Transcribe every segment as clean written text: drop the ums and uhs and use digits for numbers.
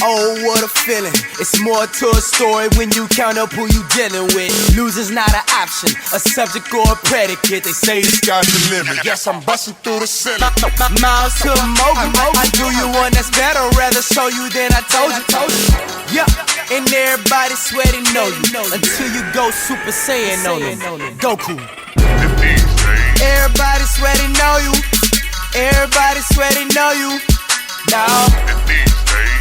Oh, what a feeling. It's more to a story when you count up who you dealing with. Losing's not an option, a subject or a predicate. They say the sky's the limit. Yes, I'm busting through the ceiling. Miles to Mogul. I do you one that's better, rather show you than I told you. Yeah, and everybody swear they know you until you go Super Saiyan on them. Goku. Everybody swear they know you. Everybody swear they know you. Now.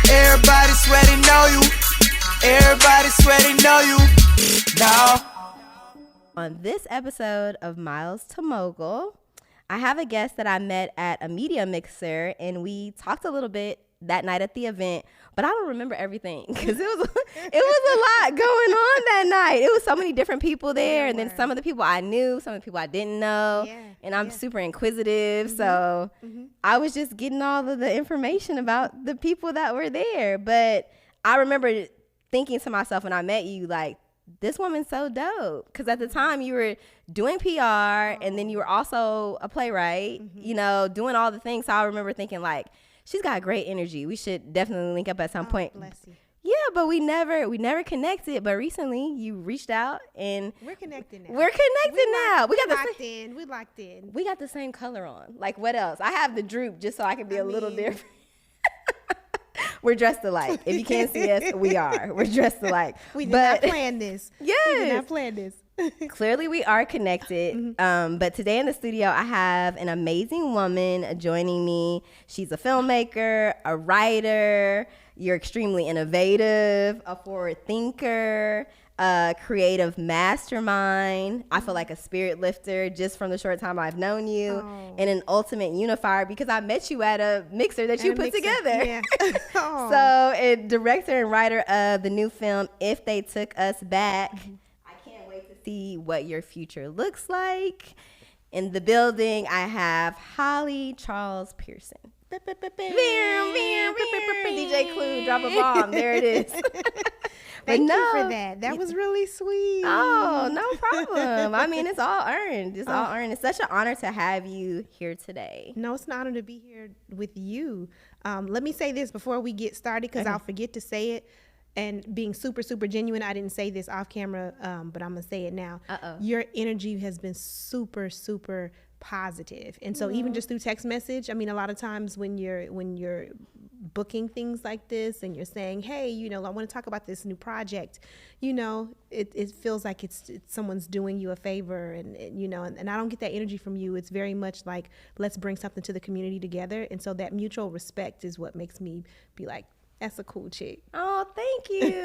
Everybody swear they know you. Everybody swear they know you. Now. On this episode of Miles to Mogul, I have a guest that I met at a media mixer, and we talked a little bit that night at the event, but I don't remember everything because it was a lot going on that night. It was so many different people there, and then some of the people I knew, some of the people I didn't know, and I'm super inquisitive, so I was just getting all of the information about the people that were there. But I remember thinking to myself when I met you, like, this woman's so dope, because at the time you were doing PR and then you were also a playwright, you know, doing all the things. So I remember thinking, like, she's got great energy. We should definitely link up at some point. Bless you. Yeah, but we never connected. But recently you reached out and we're connected now. We locked in. We got the same color on. Like, what else? I have the droop just so I can be a little different. We're dressed alike. If you can't see us, we are. We're dressed alike. We did not plan this. Yes. We did not plan this. Clearly we are connected. But today in the studio, I have an amazing woman joining me. She's a filmmaker, a writer. You're extremely innovative, a forward thinker, a creative mastermind. I feel like a spirit lifter just from the short time I've known you, and an ultimate unifier because I met you at a mixer that you put together. Yeah. So, a director and writer of the new film, If They Took Us Back. See what your future looks like. In the building, I have Holly Charles-Pearson. DJ Clue, drop a bomb. There it is. Thank you for that. That was really sweet. Oh, no problem. I mean, it's all earned. It's all earned. It's such an honor to have you here today. No, it's an honor to be here with you. Let me say this before we get started because I'll forget to say it. And being super, super genuine, I didn't say this off camera, but I'm going to say it now. Your energy has been super, super positive. And so even just through text message, I mean, a lot of times when you're booking things like this and you're saying, hey, you know, I want to talk about this new project, you know, it feels like it's someone's doing you a favor. And you know, and I don't get that energy from you. It's very much like, let's bring something to the community together. And so that mutual respect is what makes me be like, that's a cool chick. Oh, thank you.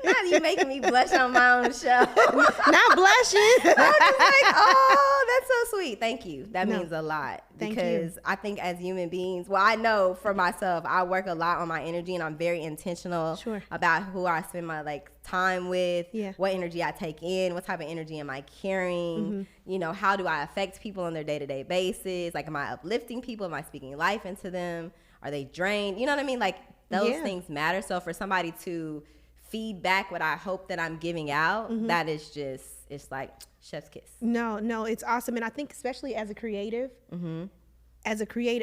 Now you making me blush on my own show. Not blushing. I'm just like, oh, that's so sweet. Thank you. That means a lot. Thank because you. I think as human beings, well, I know for myself, I work a lot on my energy and I'm very intentional about who I spend my time with, what energy I take in, what type of energy am I carrying, you know, how do I affect people on their day-to-day basis? Like, am I uplifting people? Am I speaking life into them? Are they drained? You know what I mean? Like, those things matter. So for somebody to feed back what I hope that I'm giving out, that is just, it's like chef's kiss. No, it's awesome. And I think especially as a creative,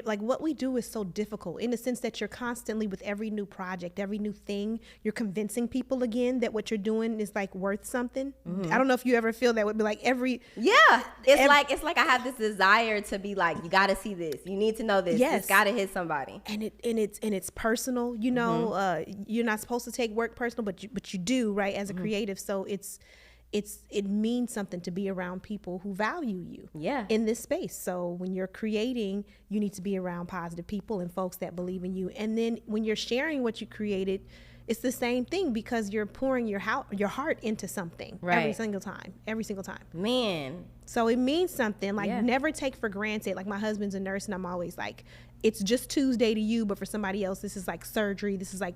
like what we do is so difficult in the sense that you're constantly with every new project, every new thing, you're convincing people again that what you're doing is like worth something. I don't know if you ever feel that would be like it's like I have this desire to be like, you got to see this, you need to know this, it's got to hit somebody, and it's personal, you know. You're not supposed to take work personal, but you do, right, as a creative. So it means something to be around people who value you in this space. So when you're creating, you need to be around positive people and folks that believe in you. And then when you're sharing what you created, it's the same thing because you're pouring your heart into something every single time. Man. So it means something. Like, never take for granted. Like, my husband's a nurse and I'm always like, it's just Tuesday to you, but for somebody else, this is like surgery. This is like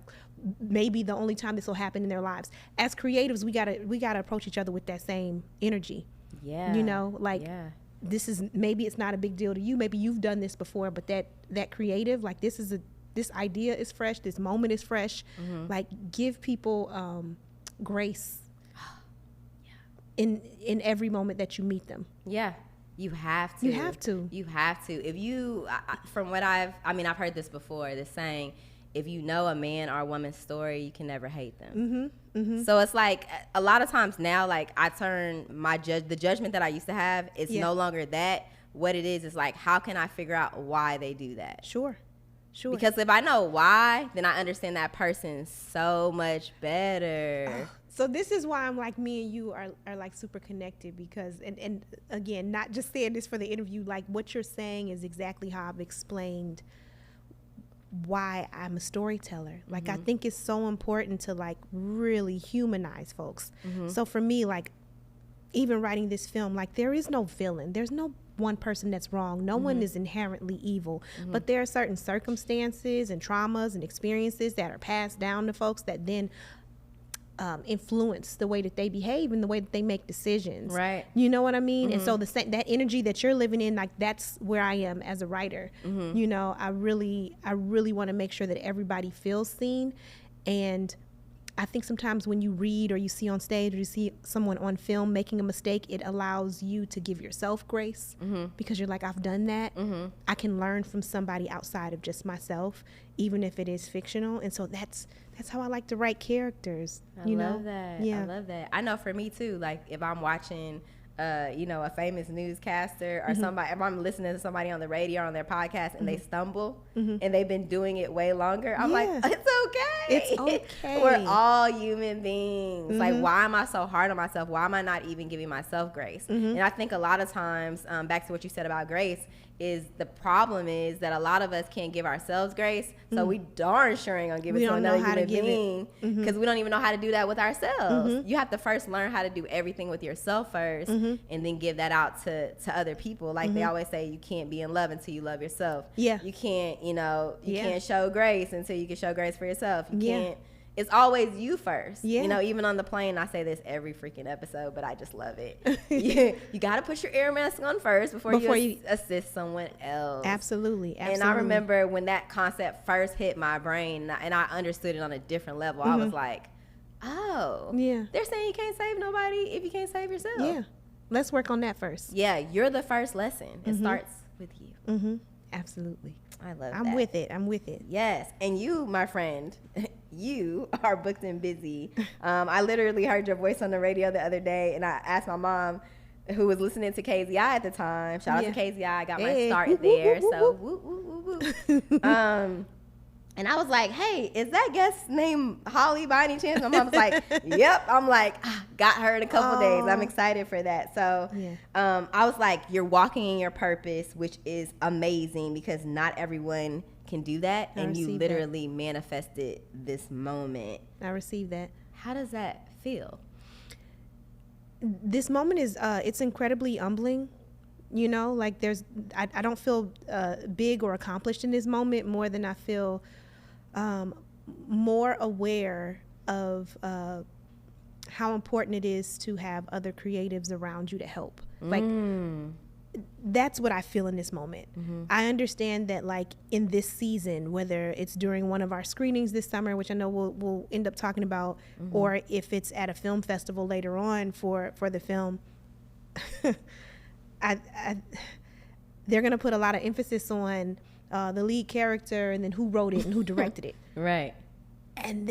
maybe the only time this will happen in their lives. As creatives, we gotta approach each other with that same energy. Yeah. You know, like this is, maybe it's not a big deal to you. Maybe you've done this before, but that creative, like this idea is fresh. This moment is fresh. Like, give people grace. in every moment that you meet them. Yeah. You have to. You have to. You have to. If you, from what I've heard this before, this saying, if you know a man or a woman's story, you can never hate them. So it's like a lot of times now, like I turn the judgment that I used to have, it's no longer that. What it is like, how can I figure out why they do that? Sure. Because if I know why, then I understand that person so much better. So this is why I'm like, me and you are like super connected, because, and again, not just saying this for the interview, like what you're saying is exactly how I've explained why I'm a storyteller. Like, I think it's so important to like really humanize folks. So for me, like even writing this film, like there is no villain. There's no one person that's wrong. No one is inherently evil, but there are certain circumstances and traumas and experiences that are passed down to folks that then influence the way that they behave and the way that they make decisions. Right. You know what I mean? And so that energy that you're living in, like that's where I am as a writer. You know, I really want to make sure that everybody feels seen. And I think sometimes when you read or you see on stage or you see someone on film making a mistake, it allows you to give yourself grace, because you're like, I've done that. I can learn from somebody outside of just myself, even if it is fictional. And so that's how I like to write characters. I love that. I love that. I know for me too, like if I'm watching you know, a famous newscaster or somebody, if I'm listening to somebody on the radio or on their podcast and they stumble and they've been doing it way longer, I'm like, it's okay. It's okay. We're all human beings. Like, why am I so hard on myself? Why am I not even giving myself grace? And I think a lot of times, back to what you said about grace, is the problem is that a lot of us can't give ourselves grace, so we darn sure ain't gonna give it to another human being, because we don't even know how to do that with ourselves. You have to first learn how to do everything with yourself first, and then give that out to other people. Like they always say, you can't be in love until you love yourself. You can't, you know, you can't show grace until you can show grace for yourself. You can't. It's always you first. You know, even on the plane, I say this every freaking episode, but I just love it. You got to put your air mask on first before you assist someone else. Absolutely. And I remember when that concept first hit my brain, and I understood it on a different level. I was like, oh, they're saying you can't save nobody if you can't save yourself. Yeah. Let's work on that first. Yeah, you're the first lesson. It starts with you. Absolutely. I love I'm with it. I'm with it. Yes. And you, my friend, you are booked and busy. I literally heard your voice on the radio the other day, and I asked my mom, who was listening to KZI at the time. Shout out to KZI. I got my start there. So, woo, woo, woo, woo. And I was like, hey, is that guest named Holly by any chance? My mom's like, yep. I'm like, got her in a couple days. I'm excited for that. So I was like, you're walking in your purpose, which is amazing, because not everyone can do that. And you literally manifested this moment. I received that. How does that feel? This moment is, it's incredibly humbling. You know, like I don't feel big or accomplished in this moment more than I feel more aware of how important it is to have other creatives around you to help. Like, that's what I feel in this moment. I understand that, like, in this season, whether it's during one of our screenings this summer, which I know we'll end up talking about, or if it's at a film festival later on for the film, they're going to put a lot of emphasis on the lead character and then who wrote it and who directed it. Right. And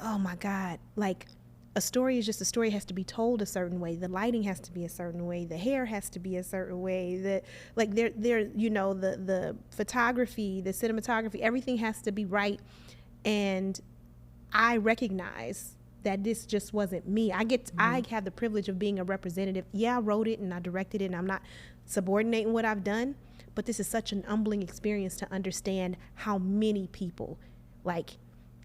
oh my God, like, a story is just a story. It has to be told a certain way. The lighting has to be a certain way. The hair has to be a certain way. You know, the photography, the cinematography, everything has to be right. And I recognize that this just wasn't me. I have the privilege of being a representative. Yeah, I wrote it and I directed it, and I'm not subordinating what I've done, but this is such an humbling experience to understand how many people, like,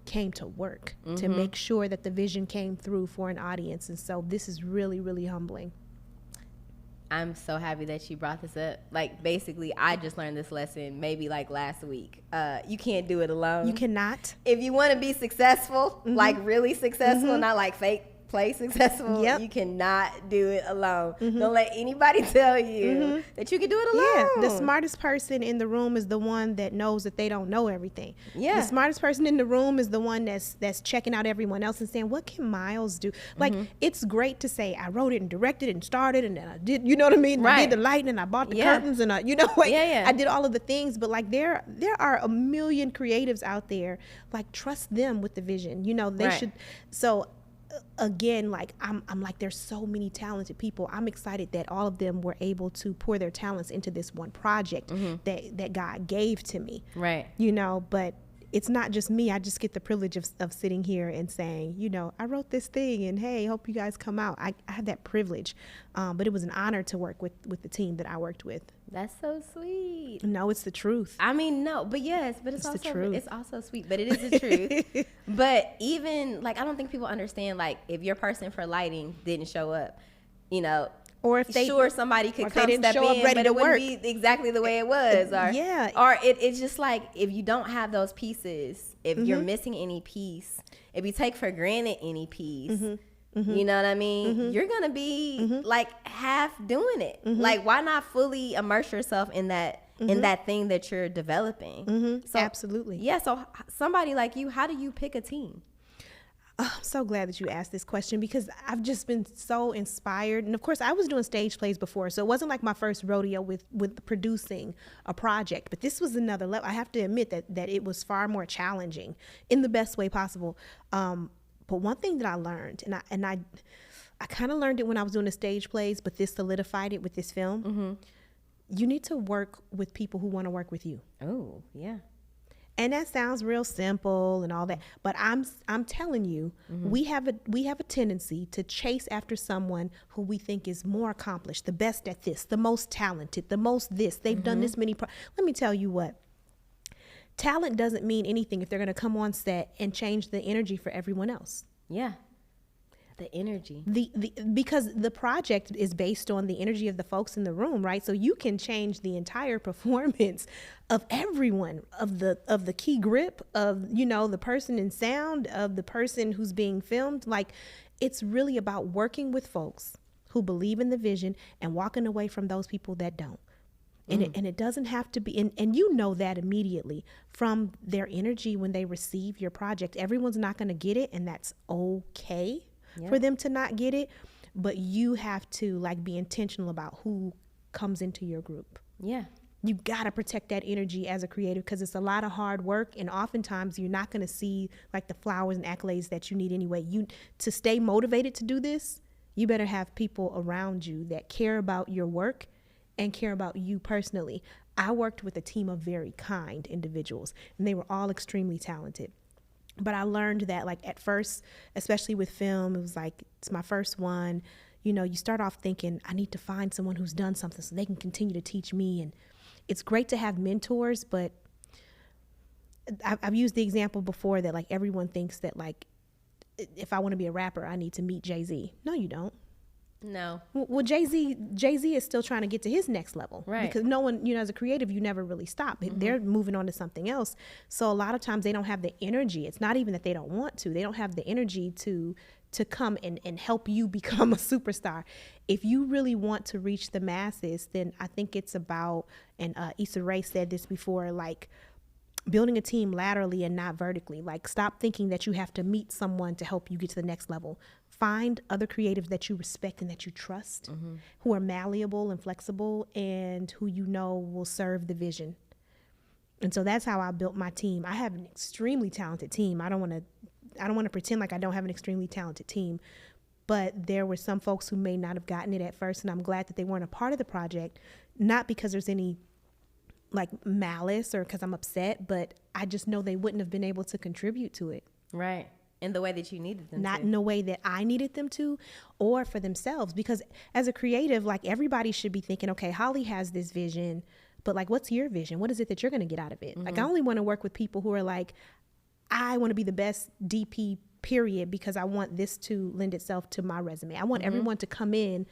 came to work to make sure that the vision came through for an audience. And so this is really, really humbling. I'm so happy that you brought this up. Like, basically, I just learned this lesson maybe like last week. You can't do it alone. You cannot. If you want to be successful, like really successful, not like fake play successful, Yep. you cannot do it alone. Don't let anybody tell you that you can do it alone. Yeah, the smartest person in the room is the one that knows that they don't know everything. Yeah. The smartest person in the room is the one that's checking out everyone else and saying, what can Miles do? Like, it's great to say, I wrote it and directed and started and then I did, you know what I mean? Right. I did the lighting and I bought the curtains and I, you know, like, Yeah. I did all of the things. But like, there are a million creatives out there. Like, trust them with the vision. You know, they should. So again, like I'm like, there's so many talented people. I'm excited that all of them were able to pour their talents into this one project that God gave to me. Right. You know, but it's not just me. I just get the privilege of sitting here and saying, you know, I wrote this thing and hey, hope you guys come out. I have that privilege. But it was an honor to work with the team that I worked with. That's so sweet. No, it's the truth. I mean, no, but yes, but it's It's the also truth. it's also sweet, but it is the truth. But even like, I don't think people understand, like, if your person for lighting didn't show up, you know, Or if they sure, somebody could or if they come didn't step show up in, ready but to it wouldn't work. be exactly the way it was. Or Yeah. or it's just like, if you don't have those pieces, if you're missing any piece, if you take for granted any piece, you know what I mean? You're gonna be like half doing it. Like, why not fully immerse yourself in that in that thing that you're developing? So, Absolutely. Yeah. So somebody like you, how do you pick a team? Oh, I'm so glad that you asked this question because I've just been so inspired. And of course, I was doing stage plays before, so it wasn't like my first rodeo with producing a project. But this was another level. I have to admit that it was far more challenging in the best way possible. But one thing that I learned, and I kind of learned it when I was doing the stage plays, but this solidified it with this film. You need to work with people who want to work with you. Oh, yeah. And that sounds real simple and all that, but I'm telling you, we have a tendency to chase after someone who we think is more accomplished, the best at this, the most talented, the most this. They've done this many. Let me tell you what. Talent doesn't mean anything if they're going to come on set and change the energy for everyone else. Yeah. The energy. Because the project is based on the energy of the folks in the room, right? So you can change the entire performance of everyone, of the key grip, of, you know, the person in sound, of the person who's being filmed. Like, it's really about working with folks who believe in the vision and walking away from those people that don't. And it doesn't have to be, and you know that immediately from their energy when they receive your project. Everyone's not going to get it, and that's okay for them to not get it. But you have to, like, be intentional about who comes into your group. Yeah. You got to protect that energy as a creative because it's a lot of hard work, and oftentimes you're not going to see like the flowers and accolades that you need anyway. To stay motivated to do this, you better have people around you that care about your work and care about you personally. I worked with a team of very kind individuals, and they were all extremely talented. But I learned that, like, at first, especially with film, it was like, it's my first one. You know, you start off thinking, I need to find someone who's done something so they can continue to teach me. And it's great to have mentors, but I've used the example before that, like, everyone thinks that, like, if I want to be a rapper, I need to meet Jay-Z. No, you don't. No. Well, Jay-Z is still trying to get to his next level. Right. Because no one, you know, as a creative, you never really stop. They're moving on to something else. So a lot of times they don't have the energy. It's not even that they don't want to. They don't have the energy to come and help you become a superstar. If you really want to reach the masses, then I think it's about, and Issa Rae said this before, like, building a team laterally and not vertically. Like, stop thinking that you have to meet someone to help you get to the next level. Find other creatives that you respect and that you trust, who are malleable and flexible, and who you know will serve the vision. And so that's how I built my team. I have an extremely talented team. I don't want to pretend like I don't have an extremely talented team, but there were some folks who may not have gotten it at first, and I'm glad that they weren't a part of the project, not because there's any like malice or because I'm upset, but I just know they wouldn't have been able to contribute to it. Right. In the way that you needed them Not to. in the way that I needed them to, or for themselves. Because as a creative, like, everybody should be thinking, okay, Holly has this vision, but, like, what's your vision? What is it that you're going to get out of it? Like, I only want to work with people who are like, I want to be the best DP, period, because I want this to lend itself to my resume. I want everyone to come in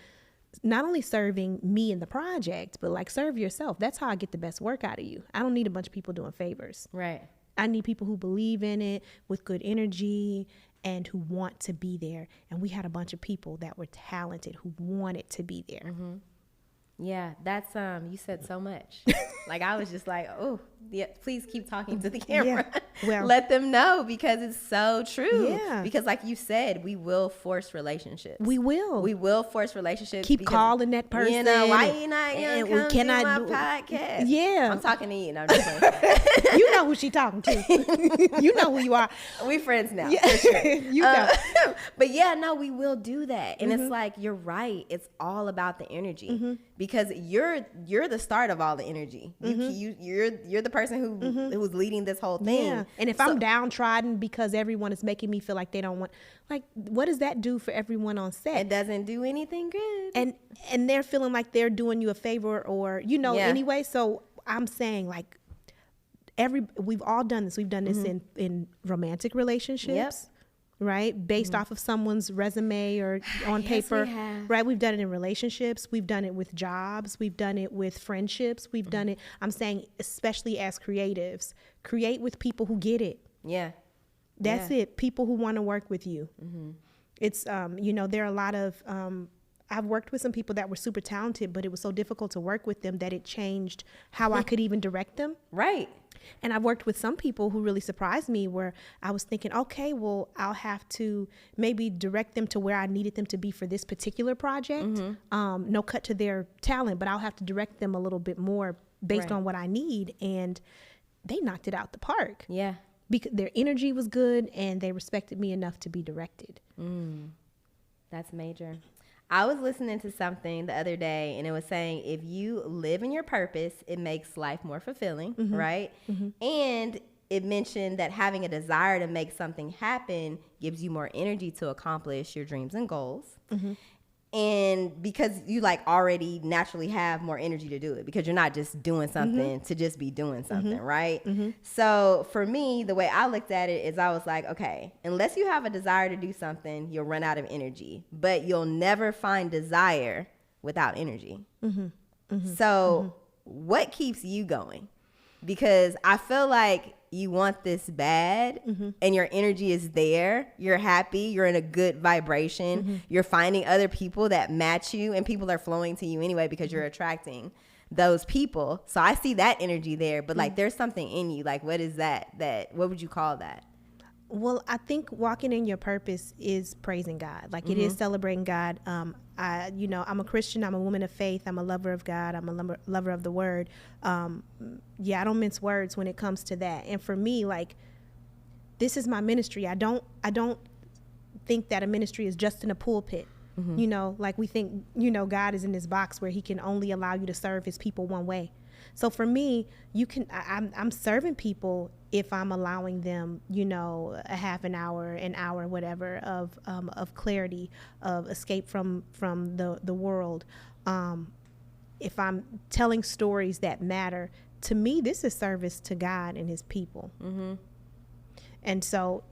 not only serving me in the project, but, like, serve yourself. That's how I get the best work out of you. I don't need a bunch of people doing favors. Right. I need people who believe in it with good energy and who want to be there. And we had a bunch of people that were talented who wanted to be there. Yeah, that's you said so much. Like I was just like, oh, yeah, please keep talking to the camera. Yeah. Well, let them know, because it's so true. Yeah. Because like you said, we will force relationships. We will force relationships. Keep calling that person. You know, why you not gonna come to my podcast? Yeah. I'm talking to you. No, I'm just saying. You know who she talking to. You know who you are. We friends now. Yeah. For sure. You know. But yeah, no, we will do that. And it's like, you're right. It's all about the energy. Because you're the start of all the energy. You're the person who's leading this whole thing. Yeah. And if I'm downtrodden because everyone is making me feel like they don't want, like, what does that do for everyone on set? It doesn't do anything good. And they're feeling like they're doing you a favor, or anyway. So I'm saying, like, we've all done this. We've done this in romantic relationships. Yep. Right? Based off of someone's resume or on paper. We have. Right? We've done it in relationships. We've done it with jobs. We've done it with friendships. We've done it, I'm saying, especially as creatives, create with people who get it. Yeah. That's it. People who want to work with you. It's, there are a lot of, I've worked with some people that were super talented, but it was so difficult to work with them that it changed how I could even direct them. Right. And I've worked with some people who really surprised me, where I was thinking, okay, well, I'll have to maybe direct them to where I needed them to be for this particular project. No cut to their talent, but I'll have to direct them a little bit more based on what I need. And they knocked it out the park. Yeah. Because their energy was good and they respected me enough to be directed. That's major. I was listening to something the other day, and it was saying, if you live in your purpose, it makes life more fulfilling, right? And it mentioned that having a desire to make something happen gives you more energy to accomplish your dreams and goals. And because you like already naturally have more energy to do it, because you're not just doing something to just be doing something, right? So for me, the way I looked at it is, I was like, okay, unless you have a desire to do something, you'll run out of energy, but you'll never find desire without energy. So what keeps you going? Because I feel like you want this bad and your energy is there. You're happy. You're in a good vibration. You're finding other people that match you, and people are flowing to you anyway because you're attracting those people. So I see that energy there, but like there's something in you. Like, what is that? What would you call that? Well, I think walking in your purpose is praising God. Like it is celebrating God. I'm a Christian. I'm a woman of faith. I'm a lover of God. I'm a lover of the word. I don't mince words when it comes to that. And for me, like, this is my ministry. I don't think that a ministry is just in a pulpit. Like we think, God is in this box where he can only allow you to serve his people one way. So for me, I'm serving people if I'm allowing them, a half an hour, whatever, of clarity, of escape from the world. If I'm telling stories that matter, to me, this is service to God and his people. And so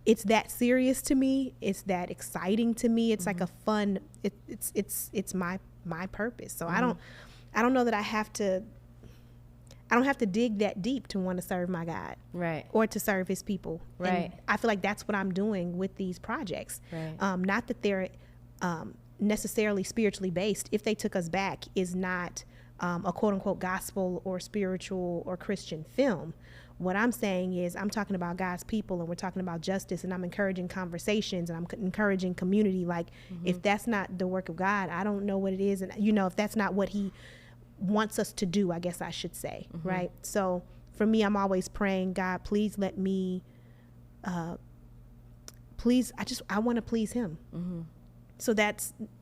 it's that serious to me. It's that exciting to me. It's like a fun, it's my purpose. So I don't know that I don't have to dig that deep to want to serve my God, right? Or to serve his people, right? And I feel like that's what I'm doing with these projects. Right. Not that they're necessarily spiritually based. If They Took Us Back is not a quote unquote gospel or spiritual or Christian film. What I'm saying is I'm talking about God's people, and we're talking about justice, and I'm encouraging conversations, and I'm encouraging community. Like if that's not the work of God, I don't know what it is. And if that's not what he wants us to do, I guess I should say, right? So for me, I'm always praying, God, please let me, I want to please him. So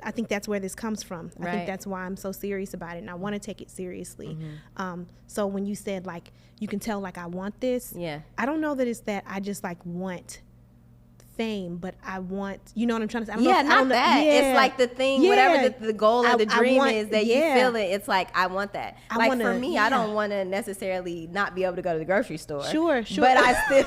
I think that's where this comes from. I think that's why I'm so serious about it, and I want to take it seriously. So when you said, like, you can tell, like, I want this, I don't know that it's that I just like want fame, but I want, you know what I'm trying to say? It's like the thing, whatever the goal or the dream is that you feel it. It's like, I want that. For me, I don't want to necessarily not be able to go to the grocery store. Sure. But I still,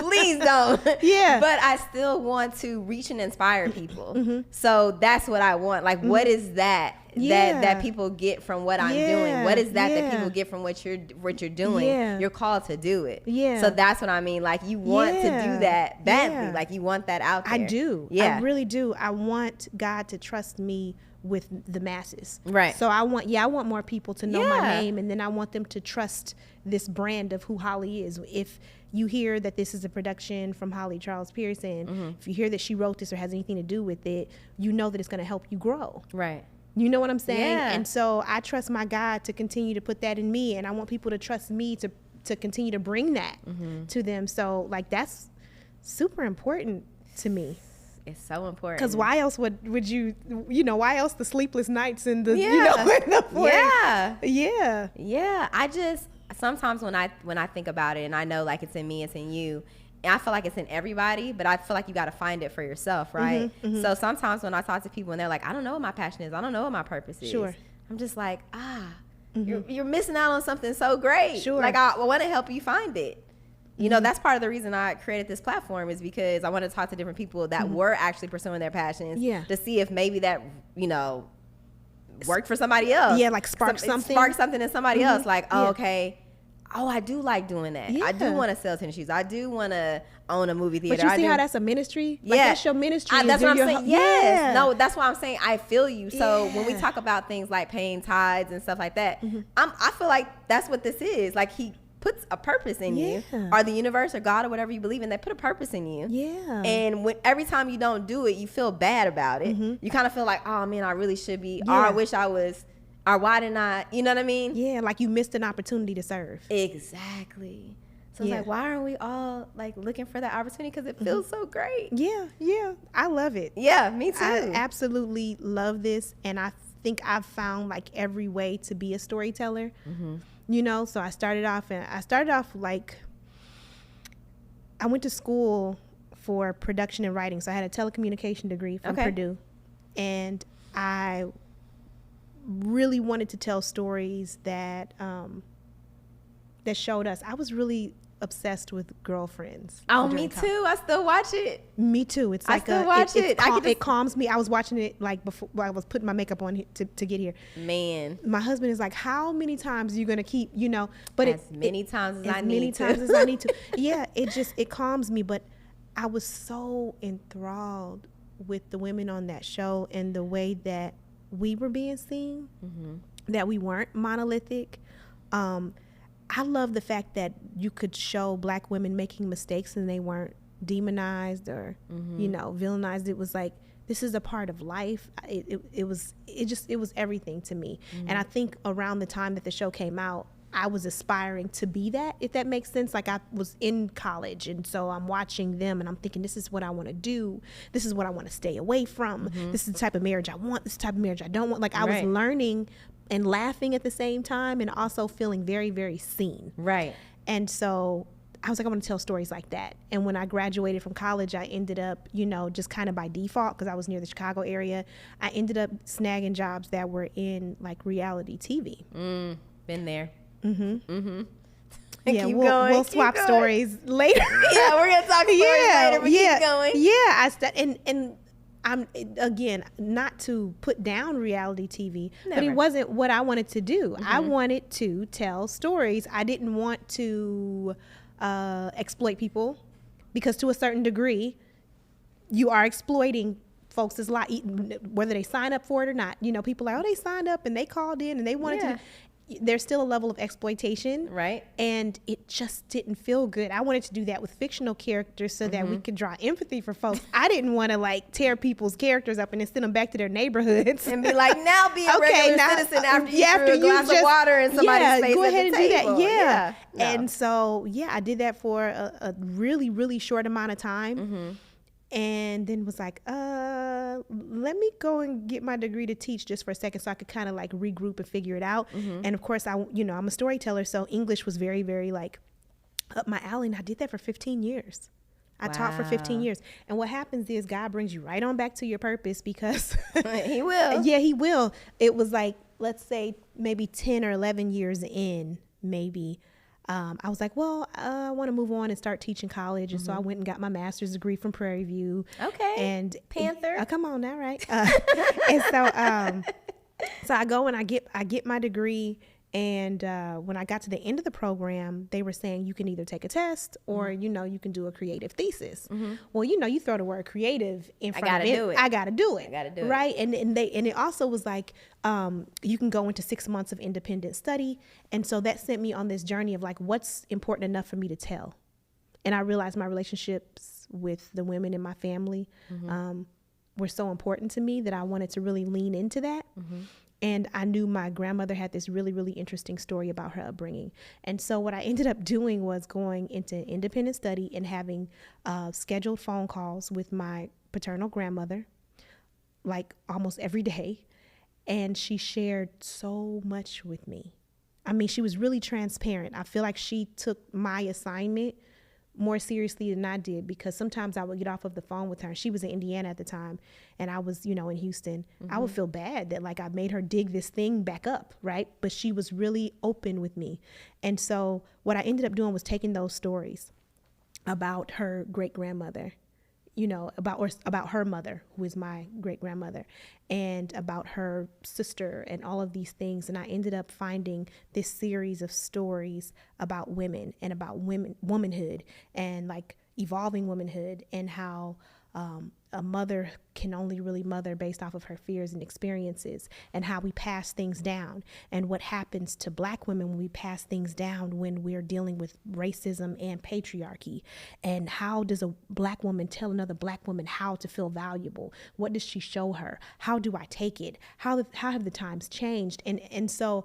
please don't. Yeah. But I still want to reach and inspire people. So that's what I want. Like, what is that that people get from what I'm doing? What is that people get from what you're doing? Yeah. You're called to do it. Yeah. So that's what I mean. Like, you want to do that badly. Yeah. Like, you want that out there. I do. Yeah. I really do. I want God to trust me with the masses. Right. So I want more people to know my name, and then I want them to trust this brand of who Holly is. If you hear that this is a production from Holly Charles-Pearson, if you hear that she wrote this or has anything to do with it, you know that it's going to help you grow. Right. You know what I'm saying? Yeah. And so I trust my God to continue to put that in me, and I want people to trust me to continue to bring that to them. So, like, that's super important to me. It's so important. Because why else would you why else the sleepless nights and the Yeah. I just sometimes when I think about it, and I know like it's in me, it's in you, and I feel like it's in everybody, but I feel like you got to find it for yourself, right? So sometimes when I talk to people and they're like, I don't know what my passion is, I don't know what my purpose is. Sure. I'm just like, you're missing out on something so great. Sure. Like, I want to help you find it. You know, that's part of the reason I created this platform, is because I want to talk to different people that were actually pursuing their passions to see if maybe that, worked for somebody else. Yeah, like spark something. Spark something in somebody else. Like, okay. Oh, I do like doing that. I do want to sell tennis shoes. I do want to own a movie theater. But you see how that's a ministry? Like, that's your ministry. That's what I'm saying. Yes. No, that's why I'm saying I feel you. So when we talk about things like paying tithes and stuff like that, I feel like that's what this is. Like, he puts a purpose in you, or the universe or God or whatever you believe in, they put a purpose in you. Yeah. And every time you don't do it, you feel bad about it. You kind of feel like, oh man, I really should be, or I wish I was, or why didn't I, you know what I mean? Yeah, like you missed an opportunity to serve. Exactly. So it's like, why aren't we all like looking for that opportunity? Because it feels so great. Yeah. I love it. Yeah, me too. I absolutely love this, and I think I've found like every way to be a storyteller. So I started off like, I went to school for production and writing. So I had a telecommunication degree from Purdue, and I really wanted to tell stories that showed us. I was really obsessed with Girlfriends. Oh, me too. I still watch it. Me too. It's like I still watch it. It calms me. I was watching it like before I was putting my makeup on to get here. Man, my husband is like, how many times are you gonna keep? But as many times as I need to. Yeah, it calms me. But I was so enthralled with the women on that show and the way that we were being seen, that we weren't monolithic. I love the fact that you could show Black women making mistakes and they weren't demonized or, villainized. It was like, this is a part of life. It was everything to me. And I think around the time that the show came out, I was aspiring to be that, if that makes sense. Like, I was in college, and so I'm watching them and I'm thinking, this is what I want to do. This is what I want to stay away from. This is the type of marriage I want. This is the type of marriage I don't want. Like, I was learning and laughing at the same time, and also feeling very, very seen. Right. And so I was like, I want to tell stories like that. And when I graduated from college, I ended up, just kind of by default, because I was near the Chicago area, I ended up snagging jobs that were in like reality TV. Been there. Yeah, we'll swap stories later. Yeah, we're gonna talk stories later. But keep going. Yeah, and I'm, again, not to put down reality TV, but it wasn't what I wanted to do. I wanted to tell stories. I didn't want to exploit people, because to a certain degree, you are exploiting folks' life, whether they sign up for it or not. People are like, oh, they signed up and they called in and they wanted to. There's still a level of exploitation. Right. And it just didn't feel good. I wanted to do that with fictional characters so that we could draw empathy for folks. I didn't want to like tear people's characters up and then send them back to their neighborhoods. And be like, now be a regular citizen after you threw a glass of water in somebody's face. Go ahead and do that. Yeah. No. And so, I did that for a really, really short amount of time. And then was like, let me go and get my degree to teach just for a second, so I could kind of like regroup and figure it out. And of course, I'm a storyteller, so English was very, very like up my alley. And I did that for 15 years. I taught for 15 years. And what happens is God brings you right on back to your purpose, because He will. Yeah, He will. It was like, let's say maybe 10 or 11 years in, maybe. I was like, well, I want to move on and start teaching college. And so I went and got my master's degree from Prairie View. Okay. And Panther. Come on now, right? And so So I go and I get my degree. And when I got to the end of the program, they were saying you can either take a test or, you can do a creative thesis. Well, you throw the word creative in front of it. I got to do it. Right. And it also was like, you can go into 6 months of independent study. And so that sent me on this journey of like, what's important enough for me to tell? And I realized my relationships with the women in my family were so important to me that I wanted to really lean into that. And I knew my grandmother had this really, really interesting story about her upbringing. And so what I ended up doing was going into independent study and having scheduled phone calls with my paternal grandmother, like almost every day. And she shared so much with me. I mean, she was really transparent. I feel like she took my assignment more seriously than I did, because sometimes I would get off of the phone with her. She was in Indiana at the time, and I was, in Houston. I would feel bad that like I made her dig this thing back up, right? But she was really open with me. And so what I ended up doing was taking those stories about her great grandmother, about her mother, who is my great grandmother, and about her sister and all of these things. And I ended up finding this series of stories about women and about womanhood and like evolving womanhood, and how a mother can only really mother based off of her fears and experiences, and how we pass things down, and what happens to Black women when we pass things down when we're dealing with racism and patriarchy, and how does a Black woman tell another Black woman how to feel valuable? What does she show her? How do I take it? How have the times changed? And so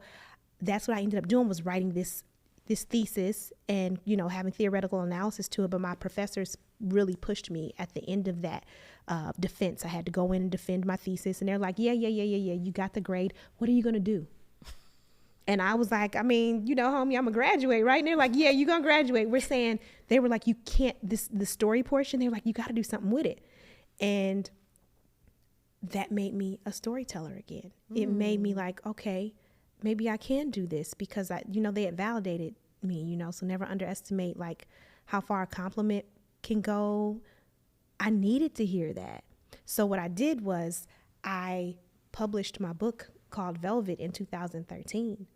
that's what I ended up doing, was writing this thesis and, having theoretical analysis to it. But my professors really pushed me at the end of that defense. I had to go in and defend my thesis, and they're like, yeah, you got the grade. What are you going to do? And I was like, I mean, homie, I'm going to graduate, right? And they're like, yeah, you're going to graduate. They were like, you can't, the story portion, they were like, you got to do something with it. And that made me a storyteller again. It made me like, okay, maybe I can do this, because they had validated me, so never underestimate like how far a compliment can go. I needed to hear that. So what I did was I published my book called Velvet in 2013.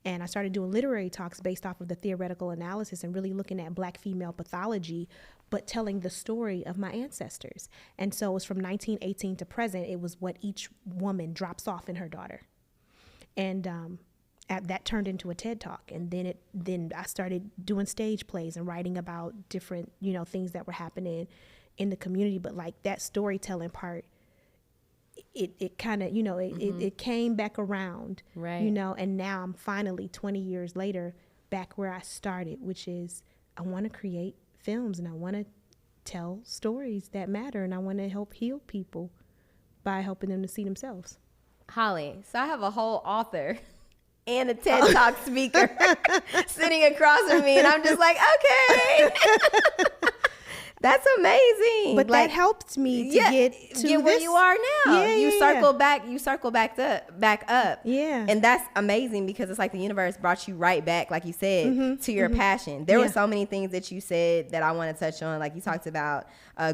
And I started doing literary talks based off of the theoretical analysis and really looking at Black female pathology, but telling the story of my ancestors. And so it was from 1918 to present. It was what each woman drops off in her daughter. And that turned into a TED Talk. And then I started doing stage plays and writing about different, things that were happening in the community. But like that storytelling part, it kind of, it came back around, right? And now I'm finally 20 years later back where I started, which is I want to create films and I want to tell stories that matter, and I want to help heal people by helping them to see themselves. Holly, so I have a whole author and a TED Talk speaker sitting across from me, and I'm just like, okay. That's amazing. But that helped me to get where you are now. Yeah, you circle back up. Yeah. And that's amazing, because it's like the universe brought you right back, like you said, to your passion. There were so many things that you said that I want to touch on. Like you talked about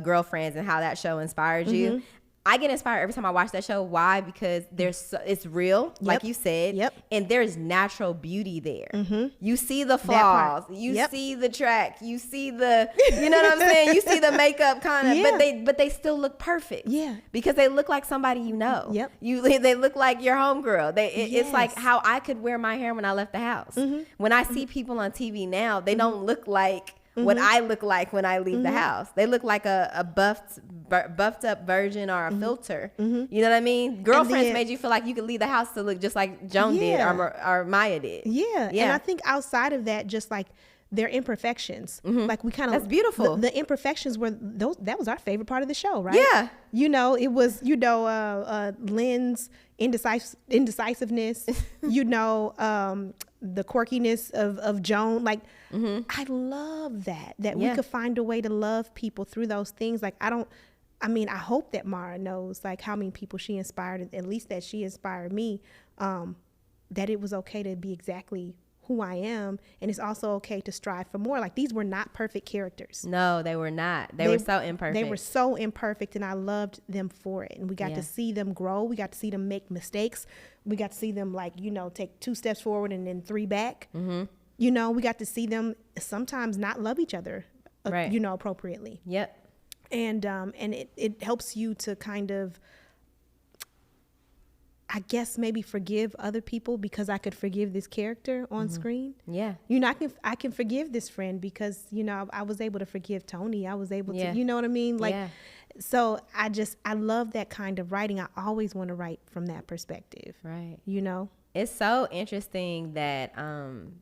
Girlfriends and how that show inspired you. I get inspired every time I watch that show. Why? Because it's real, like you said, and there's natural beauty there. You see the flaws, you see the track, you see the, you know what I'm saying? You see the makeup kind of, but they still look perfect. Yeah, because they look like somebody you know. They look like your homegirl. It's like how I could wear my hair when I left the house. When I see people on TV now, they don't look like what I look like when I leave the house. They look like a buffed up version or a filter. You know what I mean? Girlfriends made you feel like you could leave the house to look just like Joan did or Maya did. Yeah. And I think outside of that, just like their imperfections, like we kind of, that's beautiful. The imperfections were that was our favorite part of the show, right? Yeah. It was, Lynn's indecisiveness, the quirkiness of Joan. Like, I love that we could find a way to love people through those things. Like, I hope that Mara knows like how many people she inspired, at least that she inspired me, that it was okay to be exactly who I am, and it's also okay to strive for more. Like, these were not perfect characters. No, they were not. They were so imperfect. They were so imperfect, and I loved them for it. And we got to see them grow. We got to see them make mistakes. We got to see them, like, you know, take 2 steps forward and then 3 back. Mm-hmm. You know, we got to see them sometimes not love each other, you know, appropriately. Yep. And it helps you to kind of, I guess, maybe forgive other people because I could forgive this character on screen. Yeah. You know, I can forgive this friend because, you know, I was able to forgive Tony. I was able to, you know what I mean? Like, so I love that kind of writing. I always want to write from that perspective. Right. You know? It's so interesting that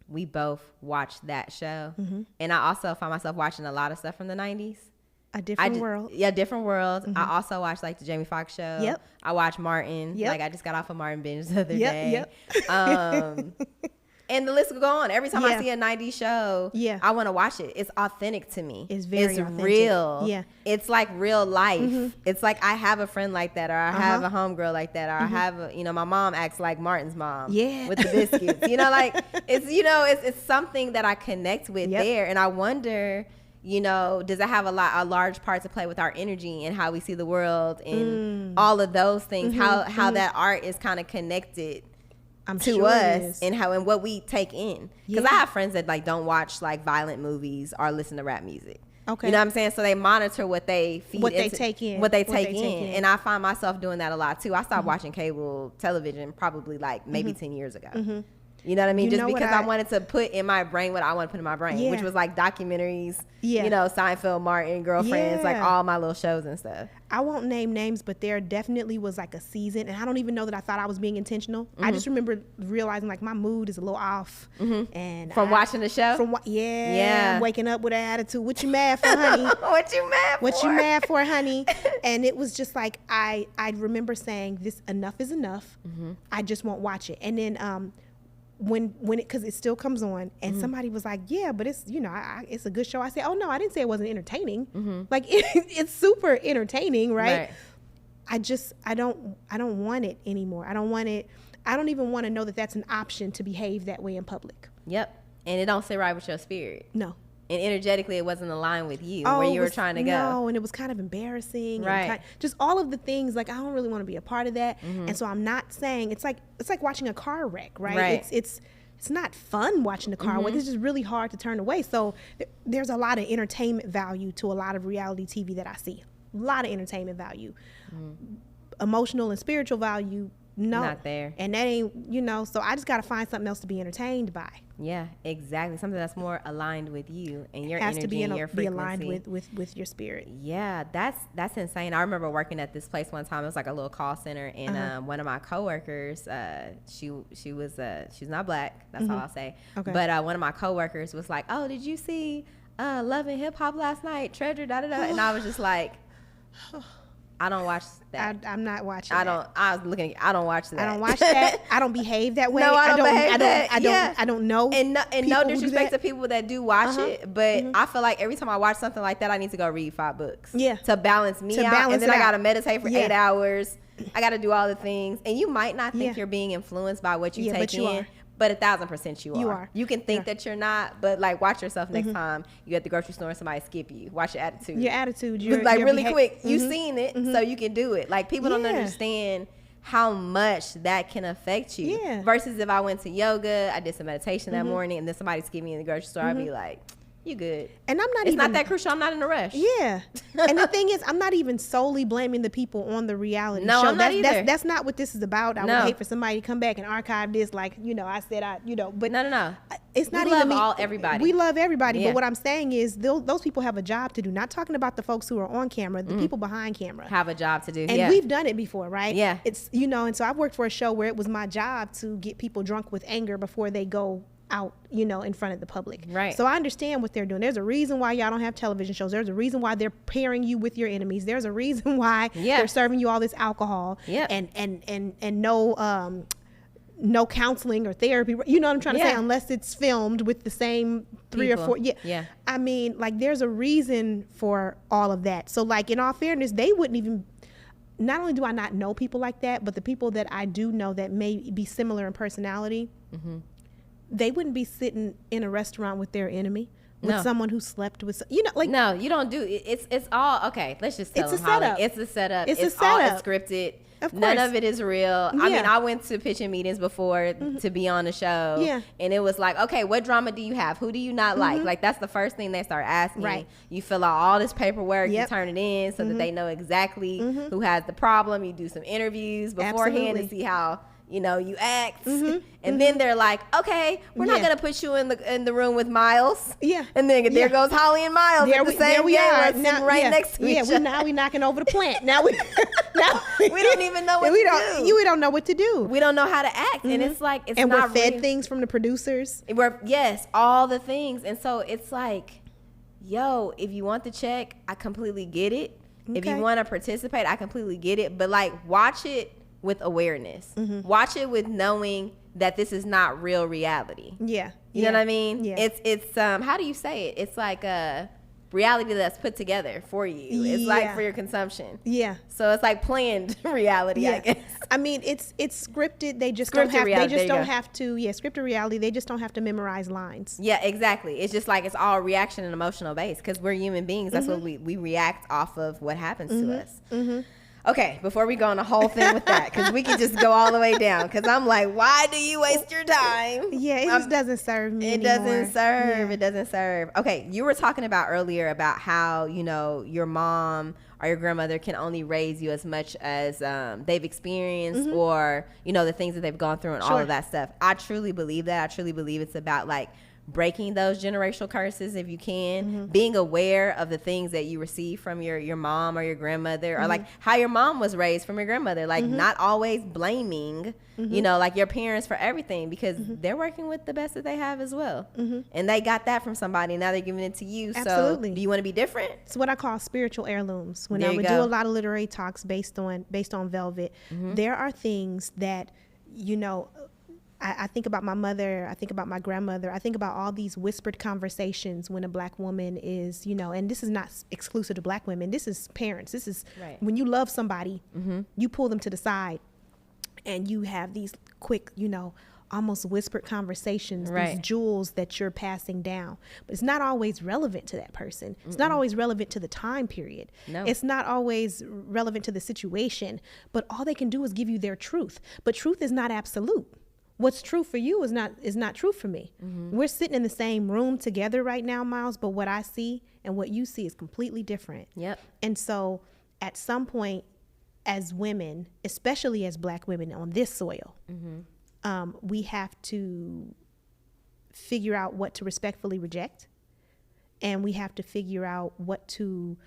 we both watched that show. Mm-hmm. And I also find myself watching a lot of stuff from the 90s. A different world. Yeah, different world. Mm-hmm. I also watched like the Jamie Foxx show. Yep. I watched Martin. Yep. Like I just got off of Martin binge the other day. Yep. And the list will go on. Every time I see a 90s show, I want to watch it. It's authentic to me. It's very authentic. Real. Yeah. It's like real life. Mm-hmm. It's like I have a friend like that, or I have a homegirl like that, or I have a, you know, my mom acts like Martin's mom. Yeah. With the biscuits. You know, like it's, you know, it's something that I connect with there. And I wonder, you know, does it have a large part to play with our energy and how we see the world and all of those things, how that art is kind of connected to us and how and what we take in. Because I have friends that like don't watch like violent movies or listen to rap music. Okay. You know what I'm saying? So they monitor what they feed what they take in. And I find myself doing that a lot too. I stopped watching cable television probably like maybe 10 years ago. Mm-hmm. You know what I mean? Just because I wanted to put in my brain what I want to put in my brain, which was like documentaries, you know, Seinfeld, Martin, Girlfriends, like all my little shows and stuff. I won't name names, but there definitely was like a season, and I don't even know that I thought I was being intentional. I just remember realizing like my mood is a little off. And from watching the show? Waking up with an attitude. What you mad for, honey? What you mad for? What you mad for, honey? And it was just like, I remember saying, this enough is enough. I just won't watch it. And then, when it, because it still comes on, and somebody was like, yeah, but it's, you know, it's a good show. I said, oh no, I didn't say it wasn't entertaining. Like it's super entertaining, right? I don't want it anymore. I don't even want to know that that's an option to behave that way in public. Yep. And it don't sit right with your spirit. No. And energetically, it wasn't aligned with you where you were trying to go. No, and it was kind of embarrassing. Right. Just all of the things, like, I don't really want to be a part of that. And so I'm not saying, it's like watching a car wreck, right? It's not fun watching a car wreck. It's just really hard to turn away. So there's a lot of entertainment value to a lot of reality TV that I see. A lot of entertainment value. Emotional and spiritual value, no. Not there. And that ain't, you know, so I just got to find something else to be entertained by. Yeah, exactly. Something that's more aligned with you and your has energy to be and your frequency. Be aligned with your spirit. Yeah, that's insane. I remember working at this place one time. It was like a little call center, and one of my coworkers, she's not black. That's all I'll say. Okay. But one of my coworkers was like, "Oh, did you see Love and Hip Hop last night? Treasure, da da da." And I was just like, I don't watch that. I'm not watching. I was looking. I don't watch that. I don't watch that. I don't behave that way. No, I don't behave that. I don't know. And no disrespect to people that do watch it, but I feel like every time I watch something like that, I need to go read 5 books. Yeah. To balance me out, and then I gotta meditate for 8 hours. I gotta do all the things, and you might not think you're being influenced by what you take in. But 1,000% you are. You can think that you're not, but like watch yourself next time you at the grocery store and somebody skip you. Watch your attitude. Your attitude. Like really quick. You seen it, so you can do it. Like people don't understand how much that can affect you. Yeah. Versus if I went to yoga, I did some meditation that morning, and then somebody skipped me in the grocery store, I'd be like, you good. And it's not that crucial. I'm not in a rush. Yeah. And the thing is, I'm not even solely blaming the people on the reality show. I'm not either. That's not what this is about. I would hate for somebody to come back and archive this like, you know, I said but no. It's not we even love everybody. We love everybody. But what I'm saying is those people have a job to do. Not talking about the folks who are on camera, the people behind camera. Have a job to do. And we've done it before, right? Yeah. It's, you know, and so I've worked for a show where it was my job to get people drunk with anger before they go out, you know, in front of the public. Right. So I understand what they're doing. There's a reason why y'all don't have television shows. There's a reason why they're pairing you with your enemies. There's a reason why they're serving you all this alcohol and no counseling or therapy. You know what I'm trying to say? Unless it's filmed with the same 3 or 4. Yeah. I mean, like, there's a reason for all of that. So, like, in all fairness, they wouldn't even. Not only do I not know people like that, but the people that I do know that may be similar in personality. they wouldn't be sitting in a restaurant with their enemy, with someone who slept with, you know, like. No, you don't do it. It's all, okay, let's just tell them, Holly. It's a setup. It's all scripted. Of course. None of it is real. Yeah. I mean, I went to pitching meetings before to be on the show. Yeah. And it was like, okay, what drama do you have? Who do you not like? Like, that's the first thing they start asking. Right. You fill out all this paperwork. Yep. You turn it in so that they know exactly who has the problem. You do some interviews beforehand to see how, you know, you act. And then they're like, okay, we're not going to put you in the room with Miles. Yeah. And then there goes Holly and Miles at the same day, sitting right next to each other. Now we knocking over the plant. Now we don't even know what to do. We don't know what to do. We don't know how to act. And it's like, it's and not we're fed things from the producers. Yes, all the things. And so it's like, yo, if you want the check, I completely get it. Okay. If you want to participate, I completely get it. But like, watch it with awareness. Watch it with knowing that this is not real reality. Yeah. You know what I mean? Yeah. It's how do you say it? It's like a reality that's put together for you. It's like for your consumption. Yeah. So it's like planned reality, I guess. I mean, it's scripted. They just Scripted don't have reality. they just don't have to scripted reality. They just don't have to memorize lines. Yeah, exactly. It's just like it's all reaction and emotional based because we're human beings. That's what we react off of what happens to us. Okay, before we go on the whole thing with that, because we can just go all the way down. Because I'm like, why do you waste your time? Yeah, it just doesn't serve me It anymore. doesn't serve. Yeah. It doesn't serve. Okay, you were talking about earlier about how, you know, your mom or your grandmother can only raise you as much as they've experienced or, you know, the things that they've gone through and all of that stuff. I truly believe that. I truly believe it's about, like, breaking those generational curses if you can, being aware of the things that you receive from your mom or your grandmother or like how your mom was raised from your grandmother, like not always blaming, you know, like your parents for everything because they're working with the best that they have as well. And they got that from somebody. Now they're giving it to you. Absolutely. So do you want to be different? It's what I call spiritual heirlooms. When I would do a lot of literary talks based on Velvet, there are things that, you know, I think about my mother, I think about my grandmother, I think about all these whispered conversations when a black woman is, you know, and this is not exclusive to black women. This is parents. This is when you love somebody, you pull them to the side and you have these quick, you know, almost whispered conversations, these jewels that you're passing down. But it's not always relevant to that person. It's not always relevant to the time period. No. It's not always relevant to the situation. But all they can do is give you their truth. But truth is not absolute. What's true for you is not true for me. We're sitting in the same room together right now, Miles, but what I see and what you see is completely different. Yep. And so at some point as women, especially as black women on this soil, we have to figure out what to respectfully reject, and we have to figure out what to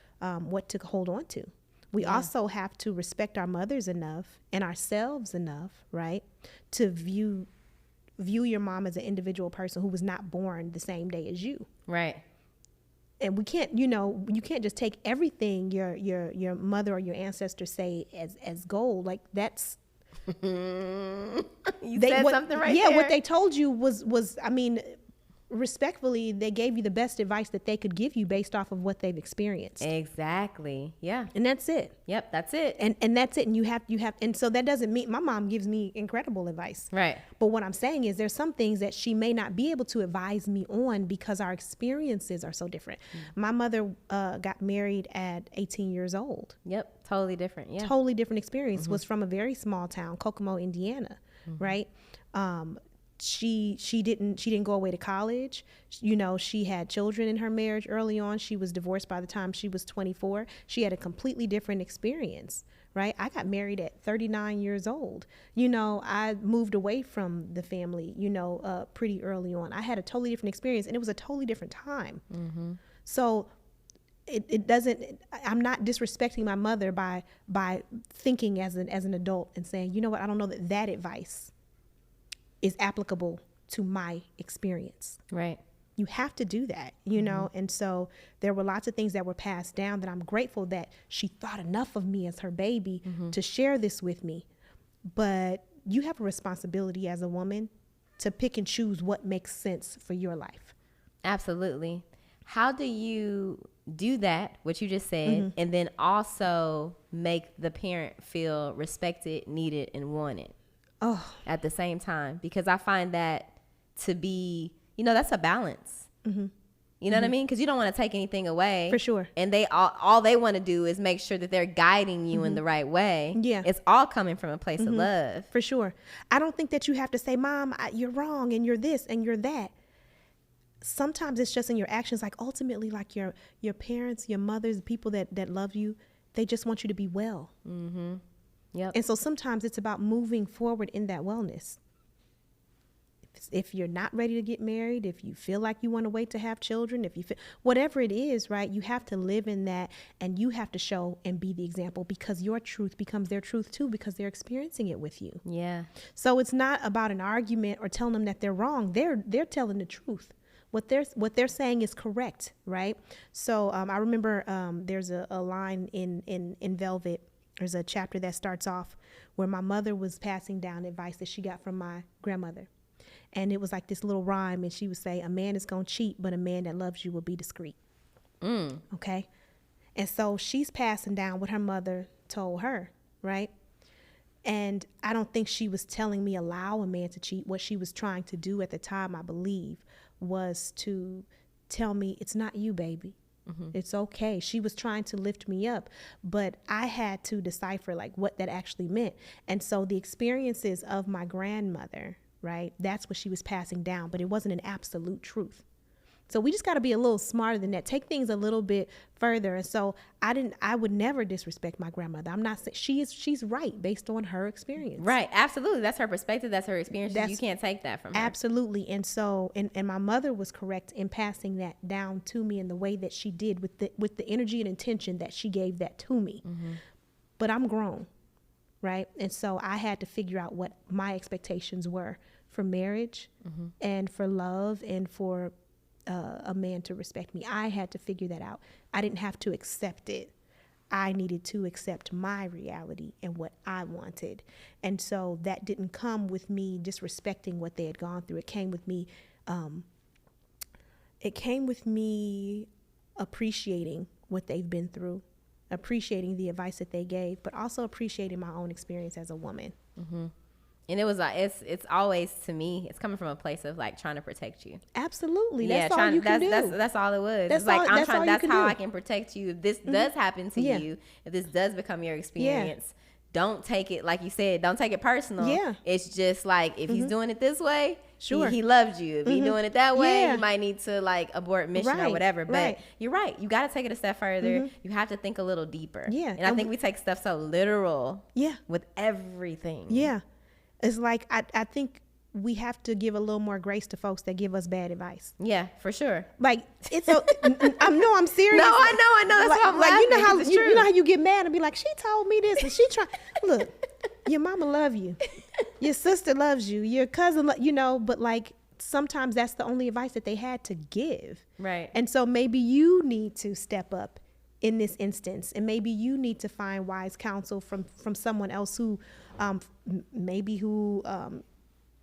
hold on to. We also have to respect our mothers enough and ourselves enough, right, to view your mom as an individual person who was not born the same day as you. Right. And we can't, you know, you can't just take everything your mother or your ancestors say as gold. Like that's you said something right there. Yeah, what they told you was I mean, respectfully, they gave you the best advice that they could give you based off of what they've experienced. Exactly. Yeah. And that's it. Yep, that's it. And that's it. And you have and so that doesn't mean my mom gives me incredible advice. Right. But what I'm saying is there's some things that she may not be able to advise me on because our experiences are so different. My mother got married at 18 years old. Yep. Totally different. Yeah. Totally different experience. Was from a very small town, Kokomo, Indiana. Right. She didn't go away to college. You know, she had children in her marriage early on. She was divorced by the time she was 24. She had a completely different experience, right? I got married at 39 years old. You know, I moved away from the family, you know, pretty early on. I had a totally different experience, and it was a totally different time. So it doesn't, I'm not disrespecting my mother by thinking as an adult and saying, you know what, I don't know that advice is applicable to my experience. Right. You have to do that, you know? And so there were lots of things that were passed down that I'm grateful that she thought enough of me as her baby to share this with me. But you have a responsibility as a woman to pick and choose what makes sense for your life. Absolutely. How do you do that, what you just said, and then also make the parent feel respected, needed, and wanted? At the same time, because I find that to be, that's a balance. Mm-hmm. You know what I mean? Because you don't want to take anything away. For sure. And they all they want to do is make sure that they're guiding you in the right way. Yeah. It's all coming from a place of love. For sure. I don't think that you have to say, Mom, you're wrong and you're this and you're that. Sometimes it's just in your actions. Like ultimately, like your parents, your mothers, the people that love you, they just want you to be well. Mm-hmm. Yep. And so sometimes it's about moving forward in that wellness. If you're not ready to get married, if you feel like you want to wait to have children, if you feel whatever it is, right, you have to live in that, and you have to show and be the example, because your truth becomes their truth too, because they're experiencing it with you. Yeah. So it's not about an argument or telling them that they're wrong. They're telling the truth. What they're saying is correct, right? So I remember there's a line in Velvet. There's a chapter that starts off where my mother was passing down advice that she got from my grandmother. And it was like this little rhyme, and she would say, a man is going to cheat, but a man that loves you will be discreet. Okay? And so she's passing down what her mother told her, right? And I don't think she was telling me allow a man to cheat. What she was trying to do at the time, I believe, was to tell me, it's not you, baby. Mm-hmm. It's okay. She was trying to lift me up, but I had to decipher like what that actually meant. And so the experiences of my grandmother, right? That's what she was passing down, but it wasn't an absolute truth. So we just got to be a little smarter than that. Take things a little bit further. And so I would never disrespect my grandmother. I'm not saying she's right based on her experience. Right. Absolutely. That's her perspective. That's her experience. You can't take that from her. Absolutely. And so, and my mother was correct in passing that down to me in the way that she did with the energy and intention that she gave that to me. Mm-hmm. But I'm grown. Right. And so I had to figure out what my expectations were for marriage and for love and for a man to respect me. I had to figure that out. I didn't have to accept it. I needed to accept my reality and what I wanted. And so that didn't come with me disrespecting what they had gone through. It came with me appreciating what they've been through, appreciating the advice that they gave, but also appreciating my own experience as a woman. Mm-hmm. And it was like, it's always, to me, it's coming from a place of like trying to protect you. Absolutely. That's all you can do. That's all it was. That's it's like, all, that's how I can protect you. If this does happen to you, if this does become your experience, don't take it, like you said, don't take it personal. Yeah. It's just like, if he's doing it this way, he loves you. If he's doing it that way, you might need to like abort mission or whatever. But you're right. You got to take it a step further. You have to think a little deeper. Yeah. And I think we take stuff so literal with everything. Yeah. It's like, I think we have to give a little more grace to folks that give us bad advice. Yeah, for sure. Like, it's I'm serious. No, I know. That's like, why I'm laughing. You know how you get mad and be like, she told me this, and she look, your mama love you. Your sister loves you. Your cousin, but like, sometimes that's the only advice that they had to give. Right. And so maybe you need to step up in this instance, and maybe you need to find wise counsel from someone else who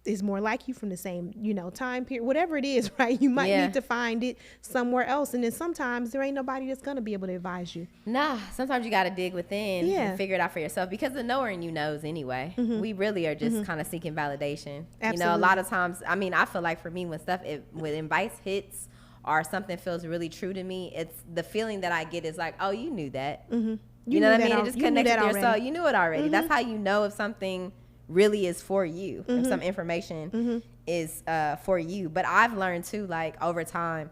is more like you from the same time period, whatever it is, right? You might need to find it somewhere else, and then sometimes there ain't nobody that's gonna be able to advise you. Nah, sometimes you got to dig within and figure it out for yourself, because the knower in you knows anyway. We really are just kind of seeking validation. Absolutely. A lot of times, I mean, I feel like for me, when advice hits or something feels really true to me, it's the feeling that I get is like, oh, you knew that. You know what I mean? It just connects with your soul. You knew it already. That's how you know if something really is for you, if some information is for you. But I've learned too, like over time,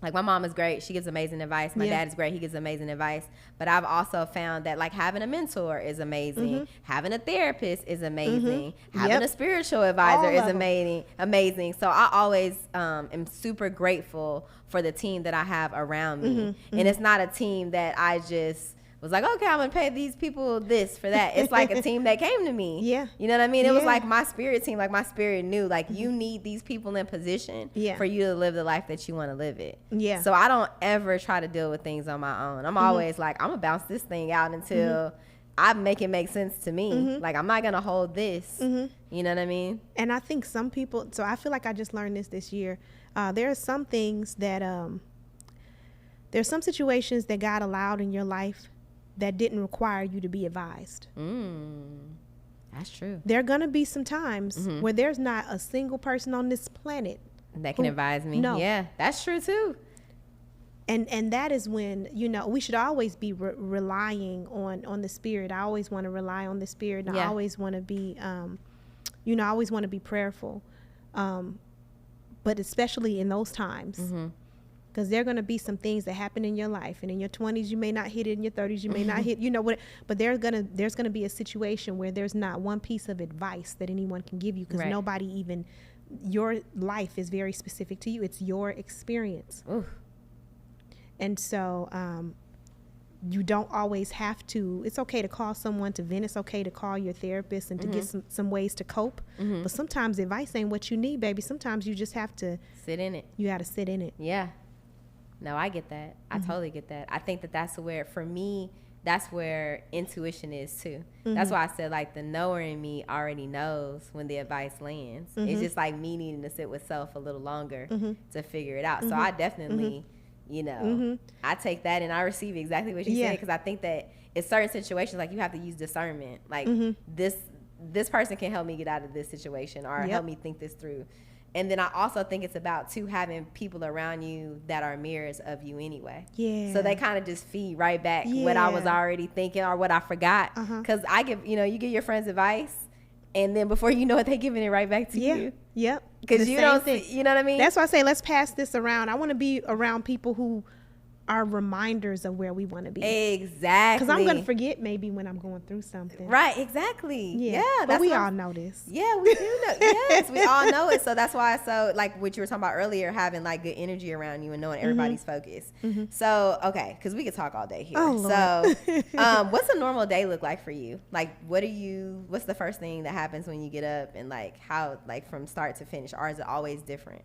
like my mom is great. She gives amazing advice. My dad is great. He gives amazing advice. But I've also found that like having a mentor is amazing. Having a therapist is amazing. Having a spiritual advisor is amazing. So I always am super grateful for the team that I have around me. And it's not a team that I just was like, okay, I'm gonna pay these people this for that. It's like a team that came to me. Yeah. You know what I mean? It was like my spirit team, like my spirit knew, like you need these people in position for you to live the life that you want to live it. Yeah. So I don't ever try to deal with things on my own. I'm always like, I'm gonna bounce this thing out until I make it make sense to me. Like I'm not gonna hold this. You know what I mean? And I think some people, so I feel like I just learned this year. There are some things that, there's some situations that God allowed in your life that didn't require you to be advised. That's true. There are going to be some times where there's not a single person on this planet that can advise me. No. Yeah, that's true too. And that is when, you know, we should always be relying on the Spirit. I always want to rely on the Spirit. And I always want to be, you know, I always want to be prayerful. But especially in those times, because there are going to be some things that happen in your life, and in your 20s you may not hit it, in your 30s you may not hit, you know what, but there's gonna be a situation where there's not one piece of advice that anyone can give you, because nobody, even your life is very specific to you. It's your experience. Oof. And so you don't always have to, it's okay to call someone to vent, it's okay to call your therapist and to get some ways to cope, but sometimes advice ain't what you need, baby. Sometimes you just have to sit in it. You got to sit in it. Yeah. No, I get that. I totally get that. I think that's where, for me, that's where intuition is too. That's why I said, like, the knower in me already knows when the advice lands. It's just like me needing to sit with self a little longer to figure it out. So I definitely, you know, I take that and I receive exactly what you said, because I think that in certain situations, like, you have to use discernment. Like, this person can help me get out of this situation, or help me think this through. And then I also think it's about, too, having people around you that are mirrors of you anyway. Yeah. So they kind of just feed right back what I was already thinking or what I forgot. Because I give, you know, you give your friends advice, and then before you know it, they giving it right back to you. Yep. Because you don't think, you know what I mean? That's why I say, let's pass this around. I want to be around people who are reminders of where we want to be. Exactly. Because I'm going to forget maybe when I'm going through something. Right, exactly. Yeah. But we all know this. Yeah, we do know. Yes, we all know it. So that's why, so like what you were talking about earlier, having like good energy around you and knowing everybody's focused. So, okay, because we could talk all day here. Oh, Lord. So what's a normal day look like for you? Like, what's the first thing that happens when you get up, and like how, like from start to finish, or is it always different?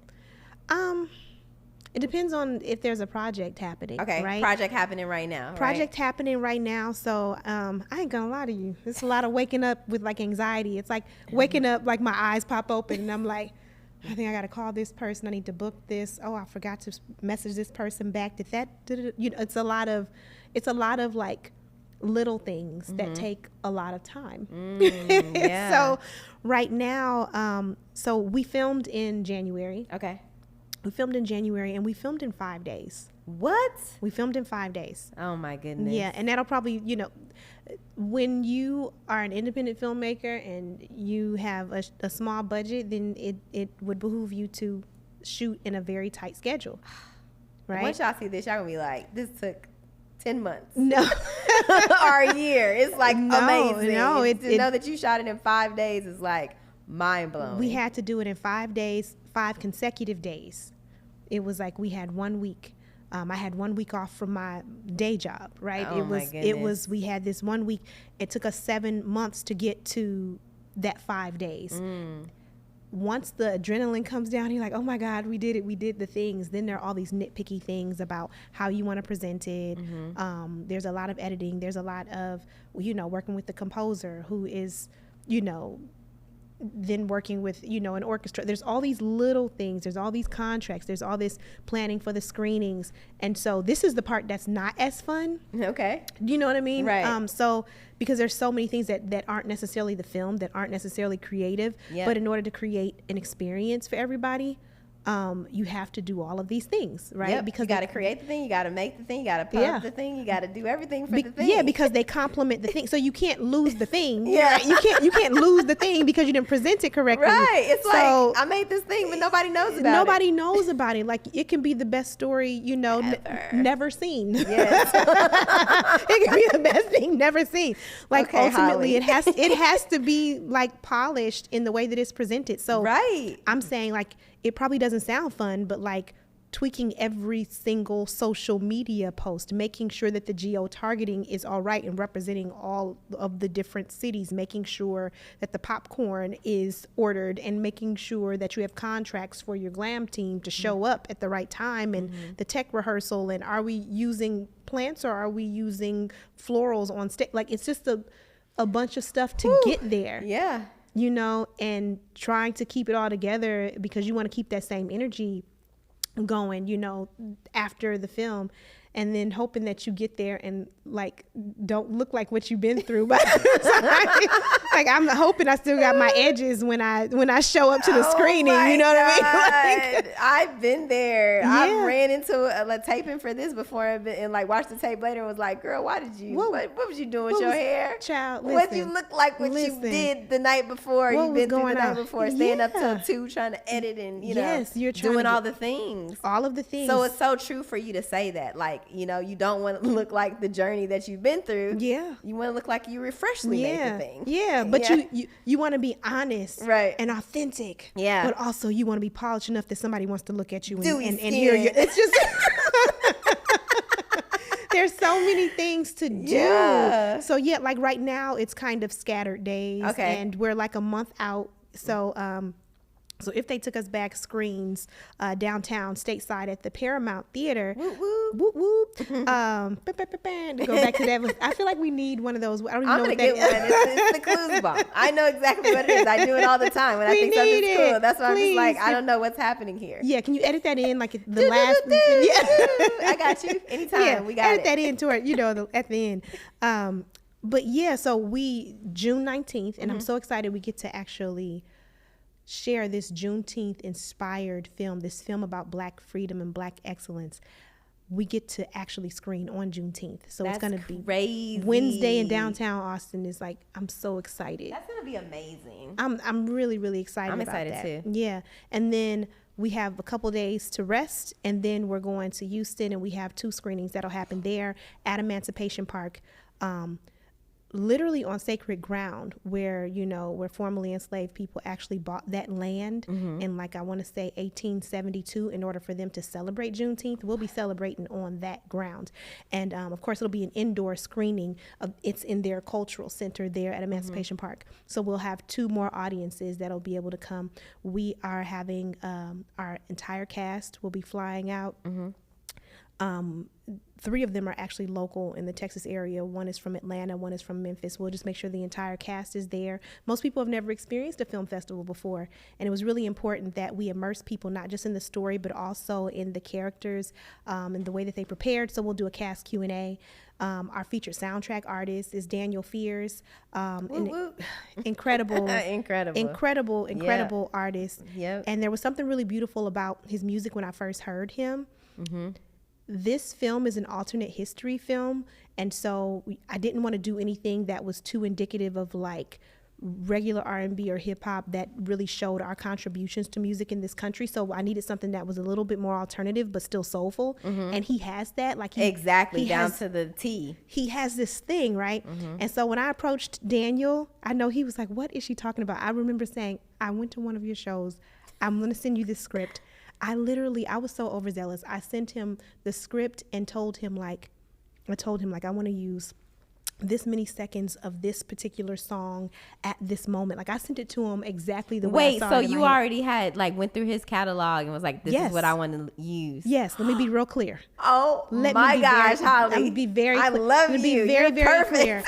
It depends on if there's a project happening. Okay, right? Project happening right now. Project happening right now. So I ain't gonna lie to you. It's a lot of waking up with like anxiety. It's like waking up, like my eyes pop open and I'm like, I think I gotta call this person. I need to book this. Oh, I forgot to message this person back. Did that? You know, it's a lot of like little things that take a lot of time. So right now, so we filmed in January. Okay. We filmed in January, and we filmed in 5 days. What? We filmed in 5 days. Oh, my goodness. Yeah, and that'll probably, you know, when you are an independent filmmaker and you have a small budget, then it would behoove you to shoot in a very tight schedule, right? Once y'all see this, y'all gonna be like, this took 10 months. No. Or a year. It's like amazing. No, to know that you shot it in 5 days is like mind blowing. We had to do it in 5 days, 5 consecutive days. It was like we had 1 week. I had 1 week off from my day job, right? Oh, it was, we had this 1 week. It took us 7 months to get to that 5 days. Once the adrenaline comes down, you're like, oh my God, we did it. We did the things. Then there are all these nitpicky things about how you want to present it. There's a lot of editing. There's a lot of, you know, working with the composer who is, you know, then working with, you know, an orchestra. There's all these little things. There's all these contracts. There's all this planning for the screenings. And so this is the part that's not as fun. Okay. You know what I mean? Right. So because there's so many things that aren't necessarily the film, that aren't necessarily creative, but in order to create an experience for everybody, you have to do all of these things, right? Yep. Because you got to create the thing, you got to make the thing, you got to post the thing, you got to do everything for the thing. Yeah, because they complement the thing, so you can't lose the thing. You can't lose the thing because you didn't present it correctly. Right. It's so, like I made this thing, but nobody knows about it. Nobody knows about it. Like it can be the best story, you know, never seen. Yes. It can be the best thing never seen. Like ultimately, Holly. it has to be like polished in the way that it's presented. So I'm saying like. It probably doesn't sound fun, but like tweaking every single social media post, making sure that the geo-targeting is all right and representing all of the different cities, making sure that the popcorn is ordered and making sure that you have contracts for your glam team to show up at the right time and the tech rehearsal. And are we using plants or are we using florals on stage? Like it's just a bunch of stuff to get there. Yeah. You know, and trying to keep it all together because you want to keep that same energy going, you know, after the film. and then hoping that you get there and like don't look like what you've been through. But like I'm hoping I still got my edges when I show up to the screening. You know what I mean? Like, I've been there. Yeah. I've ran into a taping for this before and like watched the tape later and was like, girl, why did you? What was you doing with your hair? Child, what you look like what you did the night before? You've been through the night before, staying up till 2 trying to edit and you're doing all the things. All of the things. So it's so true for you to say that. Like, you don't want to look like the journey that you've been through. Yeah. You want to look like you were freshly made the thing. Yeah. But you want to be honest, right, and authentic. Yeah. But also you want to be polished enough that somebody wants to look at you and hear you. It's just there's so many things to do. Yeah. So like right now it's kind of scattered days. Okay. And we're like a month out. So if they took us back, screens downtown stateside at the Paramount Theater. Whoop, whoop. Whoop, whoop. To go back to that. I feel like we need one of those. I don't even know what that is. It's the clues bomb. I know exactly what it is. I do it all the time when I think something's cool. That's why I'm just like, I don't know what's happening here. Yeah, can you edit that in? Like the last. Yeah. I got you. Anytime. Yeah, we got edit that into it, at the end. But yeah, so June 19th, and I'm so excited we get to actually share this Juneteenth inspired film, this film about Black freedom and Black excellence. We get to actually screen on Juneteenth. So it's going to be crazy. Wednesday in downtown Austin. Is like, I'm so excited. That's going to be amazing. I'm really, really excited about that. I'm excited too. Yeah. And then we have a couple days to rest, and then we're going to Houston, and we have 2 screenings that'll happen there at Emancipation Park. Literally on sacred ground where formerly enslaved people actually bought that land in, like, I want to say 1872 in order for them to celebrate Juneteenth. We'll be celebrating on that ground. And of course it'll be an indoor screening it's in their cultural center there at Emancipation Park. So we'll have 2 more audiences that'll be able to come. We are having our entire cast will be flying out. 3 of them are actually local in the Texas area. 1 is from Atlanta, 1 is from Memphis. We'll just make sure the entire cast is there. Most people have never experienced a film festival before, and it was really important that we immerse people not just in the story, but also in the characters and the way that they prepared. So we'll do a cast Q&A. Our featured soundtrack artist is Daniel Fears, incredible artist. Yep. And there was something really beautiful about his music when I first heard him. This film is an alternate history film, and so I didn't want to do anything that was too indicative of like regular R&B or hip hop that really showed our contributions to music in this country. So I needed something that was a little bit more alternative but still soulful, and he has that. Like he down to the T. He has this thing, right? And so when I approached Daniel, I know he was like, "What is she talking about?" I remember saying, "I went to one of your shows. I'm going to send you this script." I was so overzealous. I sent him the script and told him I want to use this many seconds of this particular song at this moment. Like I sent it to him exactly the way I saw it. Wait, so you already had went through his catalog and was like, this is what I want to use. Yes, let me be real clear. Oh my gosh, Holly. Let me be very I love you. Be very, very clear.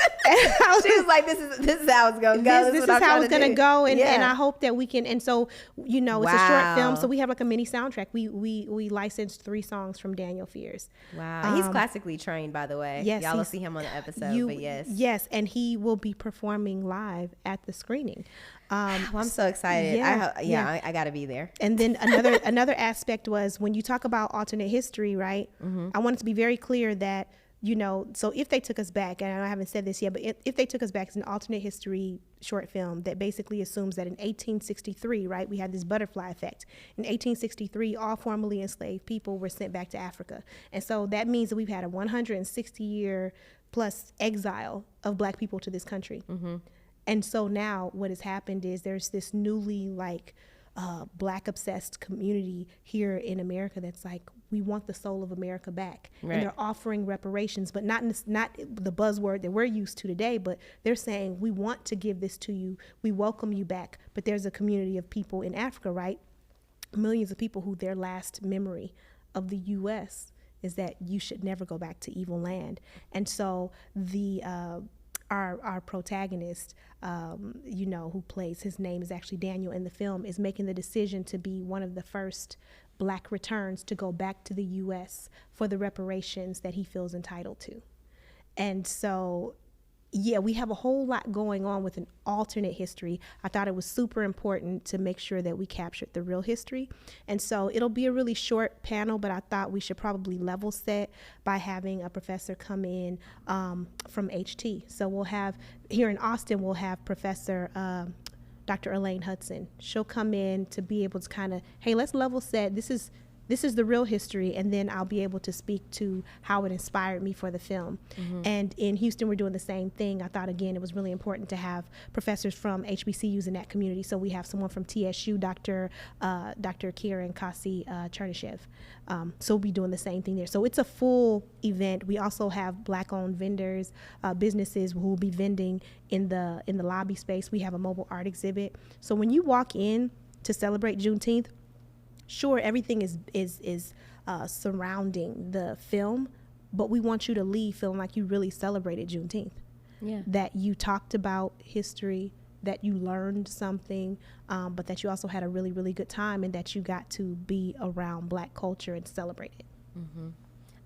She was like, this is how it's going to go. This is how it's going to go. And I hope that we can, and so, it's a short film. So we have like a mini soundtrack. We licensed 3 songs from Daniel Fears. Wow. He's classically trained, by the way. Yes. Y'all will see him on the episode, Yes, and he will be performing live at the screening. I'm so excited. Yeah, I got to be there. And then another aspect was when you talk about alternate history, right? I wanted to be very clear that, so if they took us back, and I haven't said this yet, but if they took us back, it's an alternate history short film that basically assumes that in 1863, right, we had this butterfly effect. In 1863, all formerly enslaved people were sent back to Africa. And so that means that we've had a 160-year plus exile of Black people to this country. And so now what has happened is there's this newly Black obsessed community here in America that's like, we want the soul of America back. Right. And they're offering reparations, but not the buzzword that we're used to today, but they're saying, we want to give this to you. We welcome you back. But there's a community of people in Africa, right? Millions of people who their last memory of the U.S. is that you should never go back to evil land. And so the our protagonist, who plays, his name is actually Daniel in the film, is making the decision to be one of the first Black returns to go back to the U.S. for the reparations that he feels entitled to. And so, yeah, we have a whole lot going on with an alternate history. I thought it was super important to make sure that we captured the real history. And so it'll be a really short panel, but I thought we should probably level set by having a professor come in from HT. So we'll have, here in Austin, we'll have Professor Dr. Elaine Hudson. She'll come in to be able to kind of, hey, let's level set. This is the real history, and then I'll be able to speak to how it inspired me for the film. Mm-hmm. And in Houston, we're doing the same thing. I thought, again, it was really important to have professors from HBCUs in that community. So we have someone from TSU, Dr. Kieran Kasi Chernyshev. So we'll be doing the same thing there. So it's a full event. We also have Black-owned vendors, businesses who will be vending in the lobby space. We have a mobile art exhibit. So when you walk in to celebrate Juneteenth, sure, everything is surrounding the film, but we want you to leave feeling like you really celebrated Juneteenth. Yeah. That you talked about history, that you learned something, but that you also had a really, really good time, and that you got to be around Black culture and celebrate it. Mm-hmm.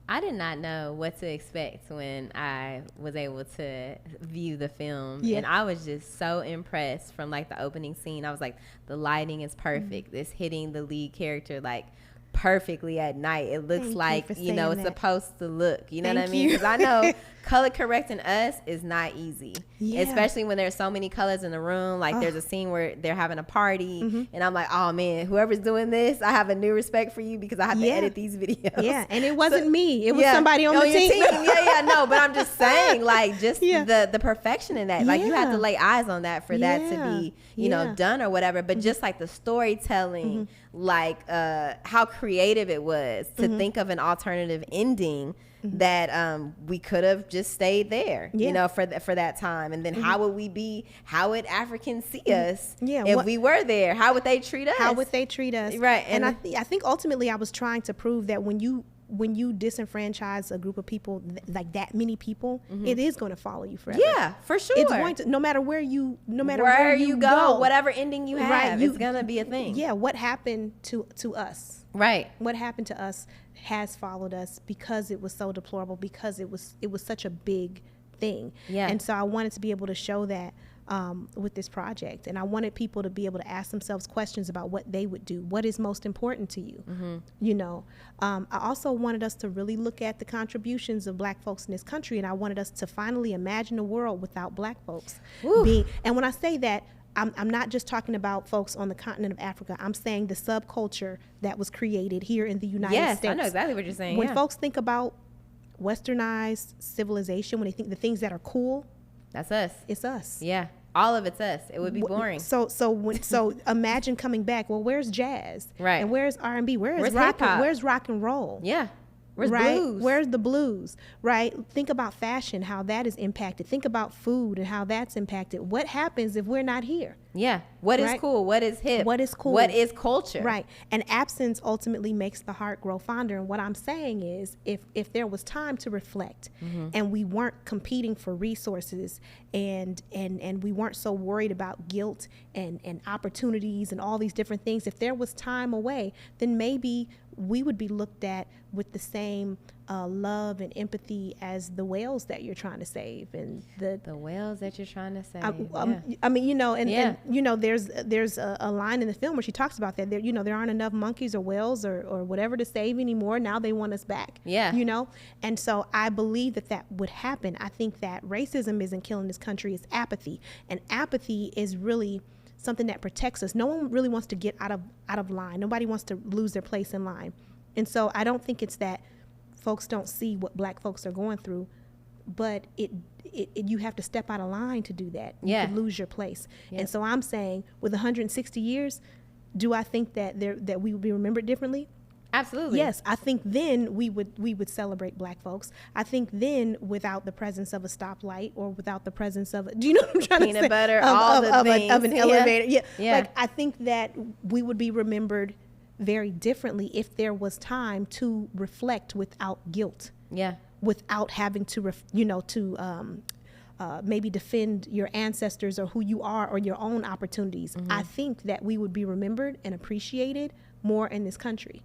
I did not know what to expect when I was able to view the film. Yeah. And I was just so impressed from like the opening scene. I was like, the lighting is perfect. Mm-hmm. It's hitting the lead character like perfectly at night. It looks like, it's supposed to look, you know what I mean? Because I know color correcting us is not easy, especially when there's so many colors in the room. Like there's a scene where they're having a party, and I'm like, oh man, whoever's doing this, I have a new respect for you because I have to edit these videos. Yeah, and it wasn't me. It was somebody on the team. No, but I'm just saying, like, just the perfection in that. Like, you have to lay eyes on that for that to be, you know, done or whatever. But just like the storytelling, like how creative it was to think of an alternative ending that we could have just stayed there, you know, for that time. And then how would Africans see us if we were there? How would they treat us? How would they treat us? Right. And I think ultimately I was trying to prove that when you disenfranchise a group of people, like that many people, it is going to follow you forever. Yeah, for sure. It's going to, no matter where you go, whatever ending you have, it's going to be a thing. Yeah. What happened to us? Right. What happened to us has followed us because it was so deplorable, because it was such a big thing. Yeah. And so I wanted to be able to show that with this project, and I wanted people to be able to ask themselves questions about what they would do, what is most important to you. You know, I also wanted us to really look at the contributions of Black folks in this country, and I wanted us to finally imagine a world without Black folks being. And when I say that, I'm not just talking about folks on the continent of Africa. I'm saying the subculture that was created here in the United States. Yes, I know exactly what you're saying. When folks think about westernized civilization, when they think the things that are cool, that's us. It's us. Yeah. All of it's us. It would be boring. So imagine coming back. Well, where's jazz? Right. And where's R&B? Where's rock and roll? Yeah. Where's blues? Where's the blues? Right. Think about fashion, how that is impacted. Think about food and how that's impacted. What happens if we're not here? Yeah. What is cool? What is hip? What is cool? What is culture? Right. And absence ultimately makes the heart grow fonder. And what I'm saying is, if there was time to reflect, and we weren't competing for resources, and we weren't so worried about guilt and opportunities and all these different things, if there was time away, then maybe we would be looked at with the same love and empathy as the whales that you're trying to save, and the whales that you're trying to save. I mean, you know, and you know, there's a line in the film where she talks about that. There aren't enough monkeys or whales or whatever to save anymore. Now they want us back. Yeah. You know, and so I believe that would happen. I think that racism isn't killing this country; it's apathy, and apathy is really something that protects us. No one really wants to get out of line. Nobody wants to lose their place in line. And so I don't think it's that folks don't see what Black folks are going through, but you have to step out of line to do that. You could lose your place. Yep. And so I'm saying, with 160 years, do I think that we would be remembered differently? Absolutely. Yes, I think then we would celebrate Black folks. I think then, without the presence of a stoplight or without the presence of do you know what I'm trying to say? Peanut butter, all the things. Of an elevator. Yeah. Like, I think that we would be remembered very differently if there was time to reflect without guilt. Yeah. Without having to maybe defend your ancestors or who you are or your own opportunities. I think that we would be remembered and appreciated more in this country,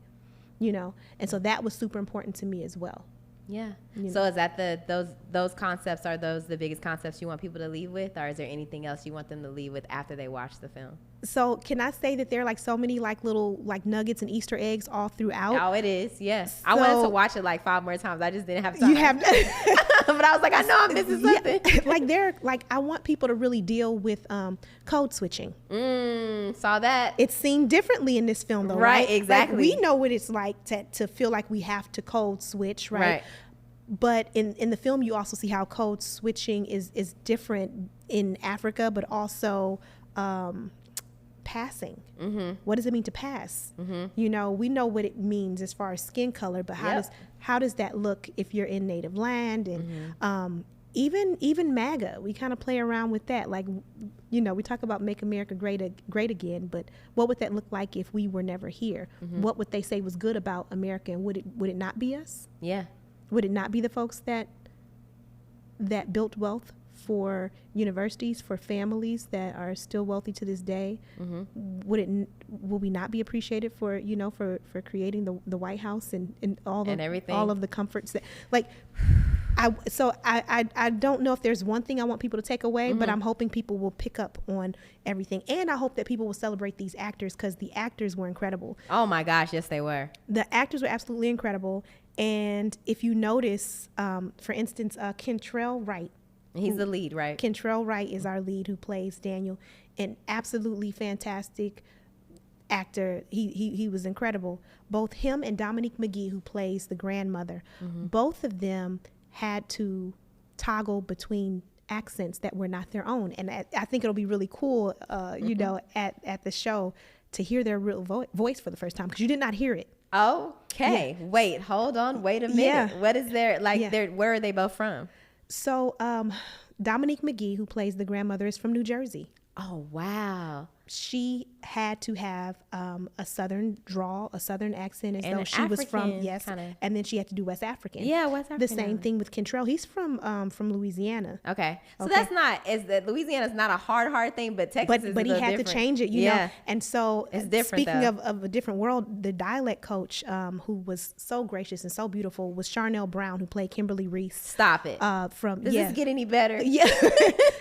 you know? And so that was super important to me as well. Yeah. So is that those concepts, are those the biggest concepts you want people to leave with, or is there anything else you want them to leave with after they watch the film? So can I say that there are like so many like little like nuggets and Easter eggs all throughout? Oh, it is. Yes. So, I wanted to watch it like 5 more times. I just didn't have time. You have, but I was like, I know I'm missing something. Yeah, I want people to really deal with code switching. Saw that. It's seen differently in this film, though, Right, right? exactly. Like, we know what it's like to feel like we have to code switch, right? But in the film, you also see how code switching is different in Africa, but also passing. What does it mean to pass? You know, we know what it means as far as skin color, but how does that look if you're in native land? And even MAGA, we kind of play around with that. Like, you know, we talk about make America great again, but what would that look like if we were never here? What would they say was good about America, and would it not be us? Yeah. Would it not be the folks that built wealth for universities, for families that are still wealthy to this day? Would we not be appreciated for, you know, for creating the White House and everything, all of the comforts that, like, I don't know if there's one thing I want people to take away, but I'm hoping people will pick up on everything. And I hope that people will celebrate these actors, because the actors were incredible. Oh my gosh, yes they were. The actors were absolutely incredible. And if you notice, for instance, Kentrell Wright. He's the lead, right? Kentrell Wright is our lead, who plays Daniel. An absolutely fantastic actor. He was incredible. Both him and Dominique McGee, who plays the grandmother, both of them had to toggle between accents that were not their own. And I think it'll be really cool, you know, at the show to hear their real voice for the first time, because you did not hear it. Okay. Yeah. Wait, hold on. Wait a minute. Yeah. What is their, like, where are they both from? So Dominique McGee, who plays the grandmother, is from New Jersey. Oh, wow. She had to have a southern drawl, a southern accent, as though she was from, kinda. And then she had to do West African. Yeah, West African. The same thing with Kentrell. He's from Louisiana. Okay, so that's not, Louisiana's not a hard thing, but Texas is but he had to change it, you know. And so it's different. Speaking of a different world, the dialect coach, who was so gracious and so beautiful, was Charnel Brown, who played Kimberly Reese. Stop it. Does this get any better? Yeah.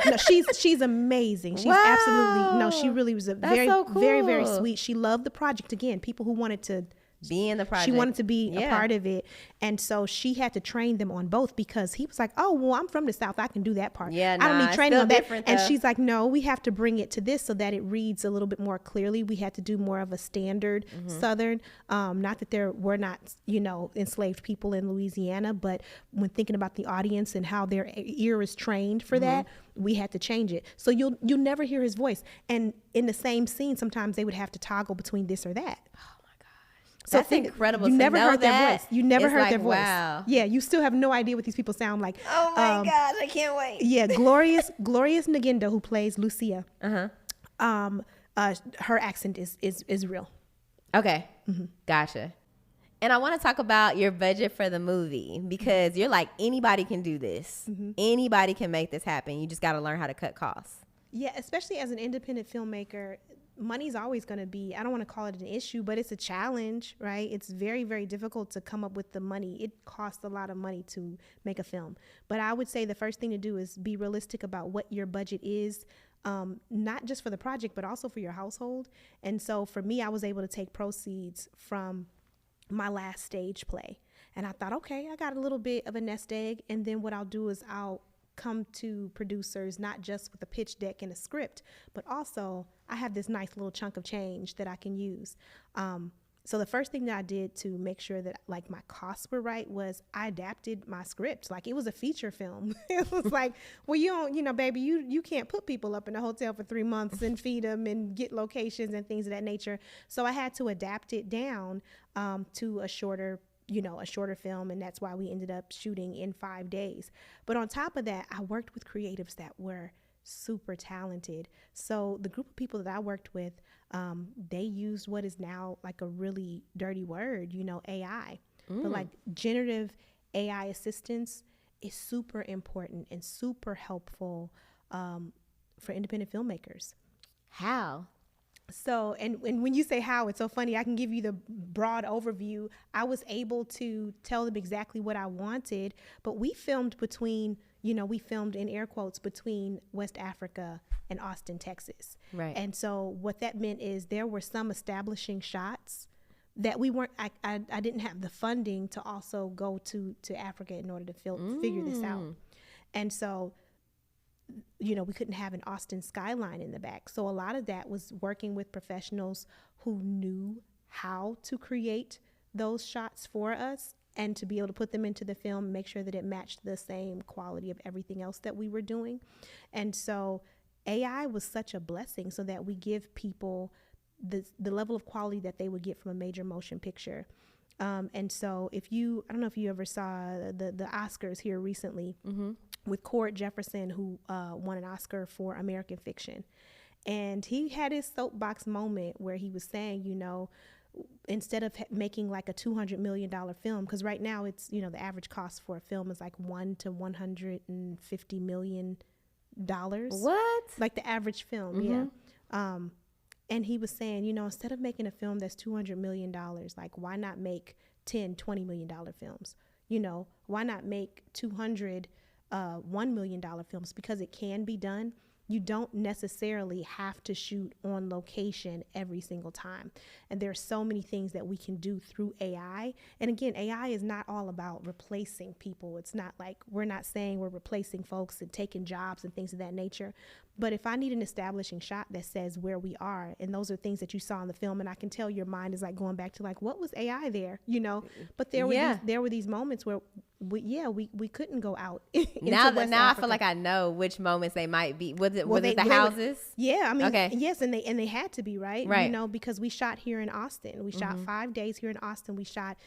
No, she's amazing. She's absolutely, no, she really was very cool. Very, very sweet. She loved the project. Again, people who wanted to be in the project. She wanted to be a part of it. And so she had to train them on both, because he was like, oh, well, I'm from the South. I can do that part. Yeah, I don't need training on that. And though. She's like, no, we have to bring it to this so that it reads a little bit more clearly. We had to do more of a standard Southern. Not that there were not, you know, enslaved people in Louisiana, but when thinking about the audience and how their ear is trained for that, we had to change it. So you'll never hear his voice. And in the same scene, sometimes they would have to toggle between this or that. So that's incredible. You never heard their voice. You never heard their voice. Wow. Yeah, you still have no idea what these people sound like. Oh my God, I can't wait. Yeah, Glorious Nagenda, who plays Lucia. Her accent is real. Okay, gotcha. And I want to talk about your budget for the movie, because you're like, anybody can do this. Anybody can make this happen. You just got to learn how to cut costs. Yeah, especially as an independent filmmaker. Money's always going to be, I don't want to call it an issue, but it's a challenge, right? It's very, very difficult to come up with the money. It costs a lot of money to make a film. But I would say the first thing to do is be realistic about what your budget is, not just for the project, but also for your household. And so for me, I was able to take proceeds from my last stage play. And I thought, okay, I got a little bit of a nest egg. And then what I'll do is I'll come to producers not just with a pitch deck and a script, but also I have this nice little chunk of change that I can use. So the first thing that I did to make sure that like my costs were right was I adapted my script. Like, it was a feature film. It was like, well, you know, baby, you can't put people up in a hotel for 3 months and feed them and get locations and things of that nature. So I had to adapt it down to a shorter film, and that's why we ended up shooting in 5 days. But on top of that, I worked with creatives that were super talented. So the group of people that I worked with, they used what is now like a really dirty word, you know, AI. But like generative AI assistants is super important and super helpful for independent filmmakers. How? So, and when you say how, it's so funny. I can give you the broad overview. I was able to tell them exactly what I wanted, but we filmed we filmed in air quotes between West Africa and Austin, Texas. Right. And so what that meant is there were some establishing shots that we weren't, I didn't have the funding to also go to Africa in order to figure this out. And so, we couldn't have an Austin skyline in the back. So a lot of that was working with professionals who knew how to create those shots for us and to be able to put them into the film, make sure that it matched the same quality of everything else that we were doing. And so AI was such a blessing so that we give people the level of quality that they would get from a major motion picture. And so I don't know if you ever saw the Oscars here recently with Cord Jefferson, who won an Oscar for American Fiction. And he had his soapbox moment where he was saying, instead of making like a $200 million film, because right now it's, the average cost for a film is like $1 to $150 million. What? Like the average film, yeah. And he was saying, instead of making a film that's $200 million, like why not make $10-20 million films? Why not make $1 million films? Because it can be done. You don't necessarily have to shoot on location every single time. And there's so many things that we can do through AI. And again, AI is not all about replacing people. It's not like, we're not saying we're replacing folks and taking jobs and things of that nature. But if I need an establishing shot that says where we are, and those are things that you saw in the film, and I can tell your mind is like going back to like, what was AI there? But there were these moments where we couldn't go out. Now I feel like I know which moments they might be. Was it the houses? Yeah, I mean, okay. Yes, and they had to be, right? Right. Because we shot here in Austin. We shot 5 days here in Austin. We shot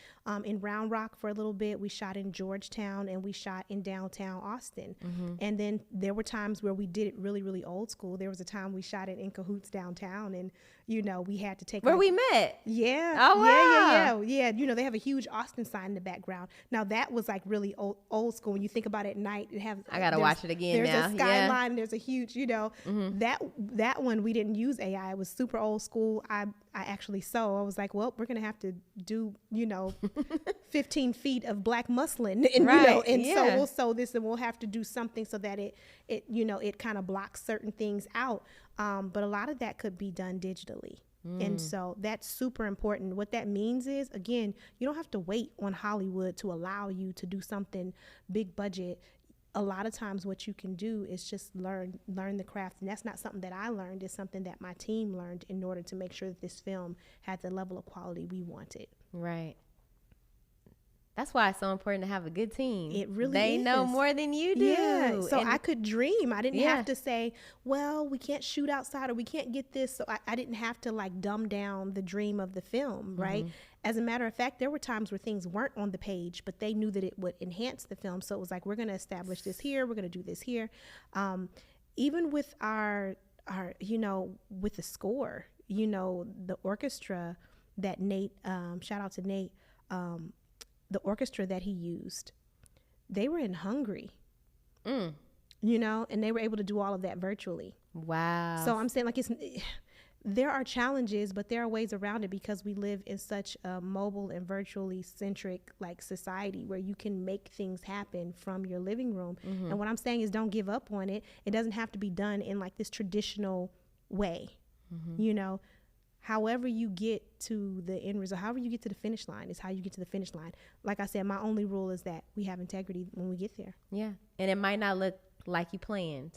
in Round Rock for a little bit. We shot in Georgetown, and we shot in downtown Austin. And then there were times where we did it really, really old school. There was a time we shot it in Cahoots downtown, and we had to take where we met. Yeah. Oh wow. Yeah. They have a huge Austin sign in the background. Now that was like really old school. When you think about it at night, I gotta watch it again. There's a skyline. There's a huge, that one we didn't use AI. It was super old school. I actually I was like, well, we're gonna have to do 15 feet of black muslin, and so we'll sew this, and we'll have to do something so that it kind of blocks certain things out. But a lot of that could be done digitally. And so that's super important. What that means is, again, you don't have to wait on Hollywood to allow you to do something big budget. A lot of times what you can do is just learn the craft. And that's not something that I learned. It's something that my team learned in order to make sure that this film had the level of quality we wanted. Right. That's why it's so important to have a good team. It really They is. know more than you do. Yeah. So I could dream. I didn't have to say, well, we can't shoot outside or we can't get this. So I didn't have to like dumb down the dream of the film, right? As a matter of fact, there were times where things weren't on the page, but they knew that it would enhance the film. So it was like, we're going to establish this here. We're going to do this here. Even with our with the score, the orchestra that Nate, shout out to Nate, the orchestra that he used, they were in Hungary, and they were able to do all of that virtually. Wow. So I'm saying like there are challenges, but there are ways around it because we live in such a mobile and virtually centric like society where you can make things happen from your living room. And what I'm saying is don't give up on it. It doesn't have to be done in like this traditional way, However you get to the end result, however you get to the finish line is how you get to the finish line. Like I said, my only rule is that we have integrity when we get there. Yeah. And it might not look like you planned,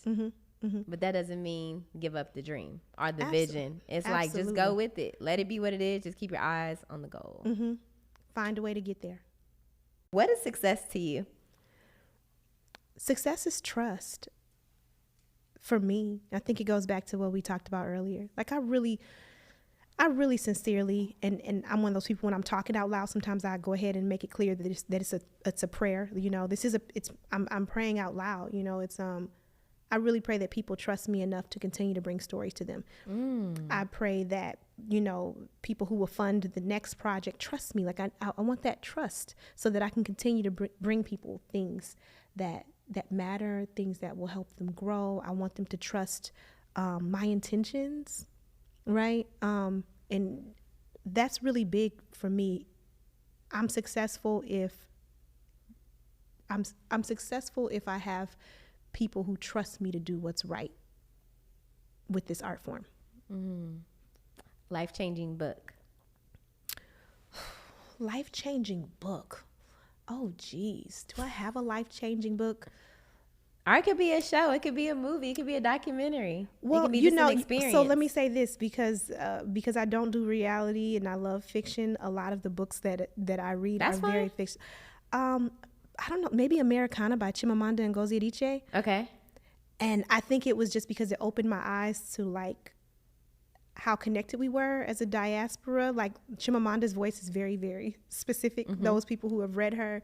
but that doesn't mean give up the dream or the vision. It's like, just go with it. Let it be what it is. Just keep your eyes on the goal. Find a way to get there. What is success to you? Success is trust. For me, I think it goes back to what we talked about earlier. Like I really sincerely, and I'm one of those people when I'm talking out loud, sometimes I go ahead and make it clear that it's a prayer. I'm praying out loud. I really pray that people trust me enough to continue to bring stories to them. I pray that, you know, people who will fund the next project trust me. Like I want that trust so that I can continue to bring people things that matter, things that will help them grow. I want them to trust my intentions, right? And that's really big for me. I'm successful if I have people who trust me to do what's right with this art form. Life-changing book. Life-changing book. Oh, geez. Do I have a life-changing book? Or it could be a show. It could be a movie. It could be a documentary. Well, it could be you just know, an experience. so let me say this, because I don't do reality and I love fiction. A lot of the books that I read are very fiction. I don't know, maybe Americana by Chimamanda Ngozi Adichie. Okay. And I think it was just because it opened my eyes to like how connected we were as a diaspora. Like Chimamanda's voice is very, very specific. Those people who have read her.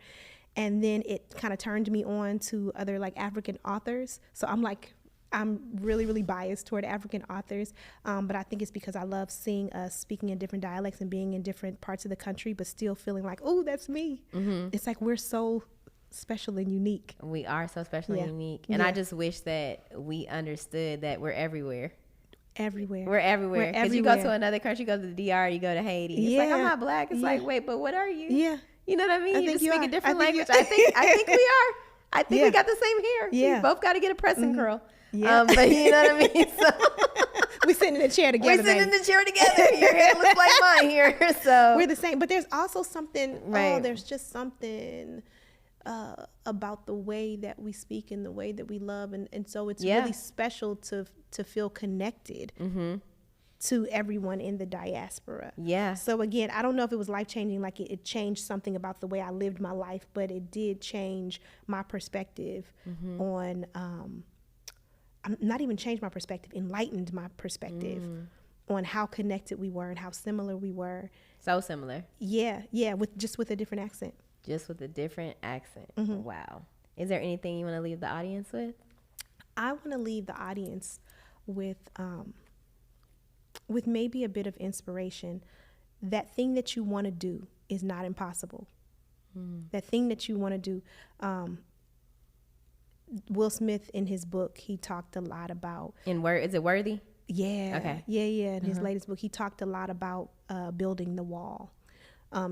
And then it kind of turned me on to other like African authors. So I'm really, really biased toward African authors. But I think it's because I love seeing us speaking in different dialects and being in different parts of the country, but still feeling like, oh, that's me. It's like we're so special and unique. We are so special and unique. And I just wish that we understood that we're everywhere. We're everywhere. Because you go to another country, you go to the DR, you go to Haiti. It's like, I'm not black. It's like, wait, but what are you? Yeah. You know what I mean? I you think just speak a different language. I think we are. I think we got the same hair. Yeah. We both got to get a pressing curl. Yeah. But you know what I mean? So we sitting in the chair together. We're sitting in the chair together. Your hair looks like mine here. So we're the same. But there's also something, there's just something about the way that we speak and the way that we love. And so it's really special to feel connected to everyone in the diaspora. Yeah. So again, I don't know if it was life-changing, like it changed something about the way I lived my life, but it did change my perspective on, not even changed my perspective, enlightened my perspective on how connected we were and how similar we were. So similar. Yeah, with a different accent. Just with a different accent. Wow. Is there anything you want to leave the audience with? I want to leave the audience with maybe a bit of inspiration. That thing that you want to do is not impossible. That thing that you want to do. Will Smith, in his book, he talked a lot about. Is it Worthy? Yeah. Okay. Yeah. In his latest book, he talked a lot about building the wall.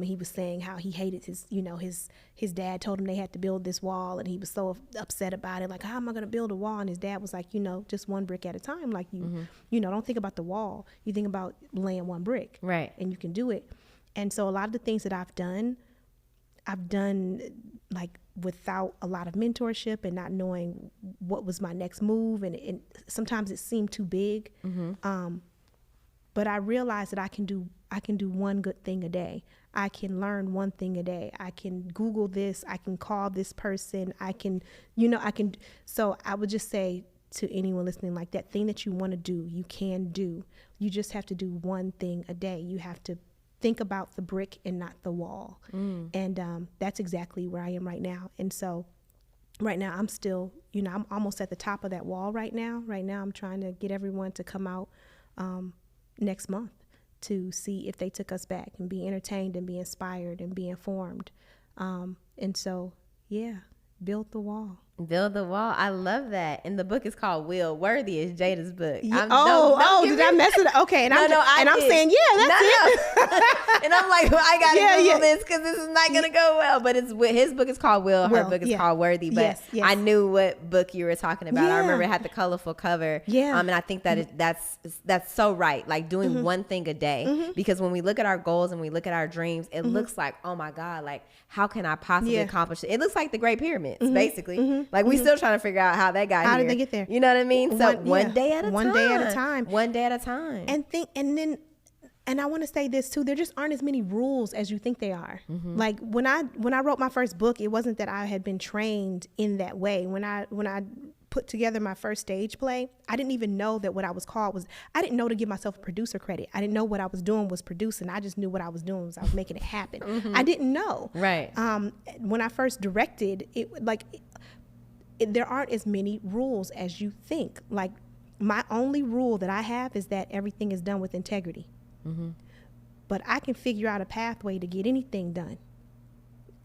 He was saying how he hated his dad told him they had to build this wall, and he was so upset about it. Like, how am I going to build a wall? And his dad was like, just one brick at a time. Like don't think about the wall. You think about laying one brick. Right. And you can do it. And so a lot of the things that I've done like without a lot of mentorship and not knowing what was my next move. And sometimes it seemed too big. But I realized that I can do one good thing a day. I can learn one thing a day. I can Google this. I can call this person. So I would just say to anyone listening, like, that thing that you want to do, you can do. You just have to do one thing a day. You have to think about the brick and not the wall. And that's exactly where I am right now. And so right now I'm still, I'm almost at the top of that wall right now. Right now I'm trying to get everyone to come out next month to see if they took us back and be entertained and be inspired and be informed. And so, build the wall. Build the wall. I love that. And the book is called Will. Worthy is Jada's book. Did I mess it up? Okay. And I'm saying, that's it. And I'm like, well, I got to Google this because this is not going to go well. But his book is called Will. Her book is called Worthy. But I knew what book you were talking about. I remember it had the colorful cover. And I think that that's so right. Like doing one thing a day. Because when we look at our goals and we look at our dreams, it looks like, oh my God, like how can I possibly accomplish it? It looks like the Great Pyramids, basically. Like we still trying to figure out how that got here. How did they get there? You know what I mean? So one day at a time. One day at a time. One day at a time. And I want to say this too. There just aren't as many rules as you think they are. Like when I wrote my first book, it wasn't that I had been trained in that way. When I put together my first stage play, I didn't even know that what I was called was, I didn't know to give myself a producer credit. I didn't know what I was doing was producing. I just knew what I was doing was I was making it happen. I didn't know. Right. When I first directed, there aren't as many rules as you think. Like, my only rule that I have is that everything is done with integrity. Mm-hmm. But I can figure out a pathway to get anything done.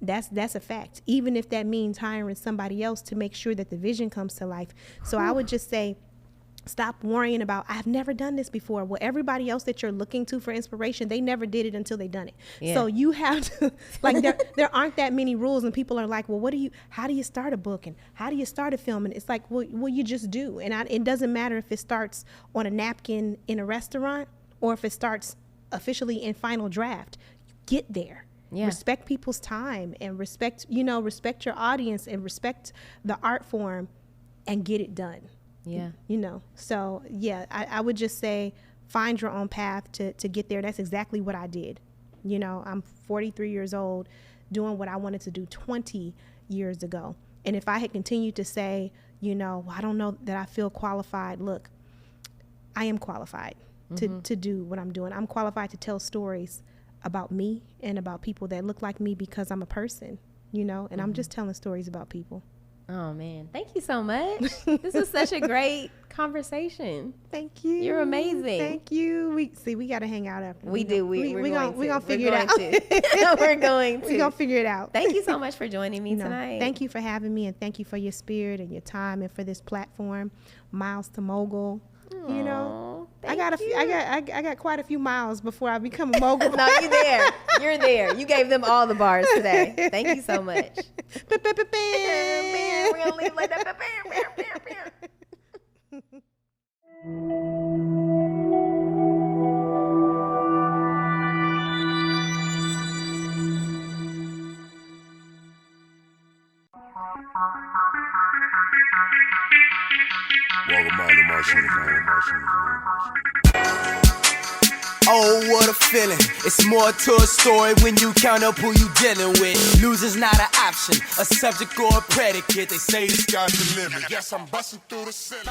That's a fact, even if that means hiring somebody else to make sure that the vision comes to life. So I would just say, stop worrying about, I've never done this before. Well, everybody else that you're looking to for inspiration, they never did it until they done it. Yeah. So you have to, like, there aren't that many rules, and people are like, well, how do you start a book, and how do you start a film? And it's like, well, you just do. And it doesn't matter if it starts on a napkin in a restaurant or if it starts officially in final draft. Get there. Yeah. Respect people's time, and respect your audience, and respect the art form, and get it done. Yeah. So yeah, I would just say, find your own path to get there. That's exactly what I did. I'm 43 years old doing what I wanted to do 20 years ago. And if I had continued to say, well, I don't know that I feel qualified. Look, I am qualified to do what I'm doing. I'm qualified to tell stories about me and about people that look like me, because I'm a person, and I'm just telling stories about people. Oh man, thank you so much. This was such a great conversation. Thank you. You're amazing. Thank you. We got to hang out after. We do. We're going to figure it out. We're going to. We're going to figure it out. Thank you so much for joining me tonight. Thank you for having me, and thank you for your spirit and your time, and for this platform, Miles to Mogul. I got quite a few miles before I become a mogul. No, you're there. You gave them all the bars today. Thank you so much. We're gonna leave like that. Oh, what a feeling. It's more to a story when you count up who you dealing with. Losing's not an option, a subject or a predicate. They say the sky's the limit. Yes, I'm busting through the ceiling.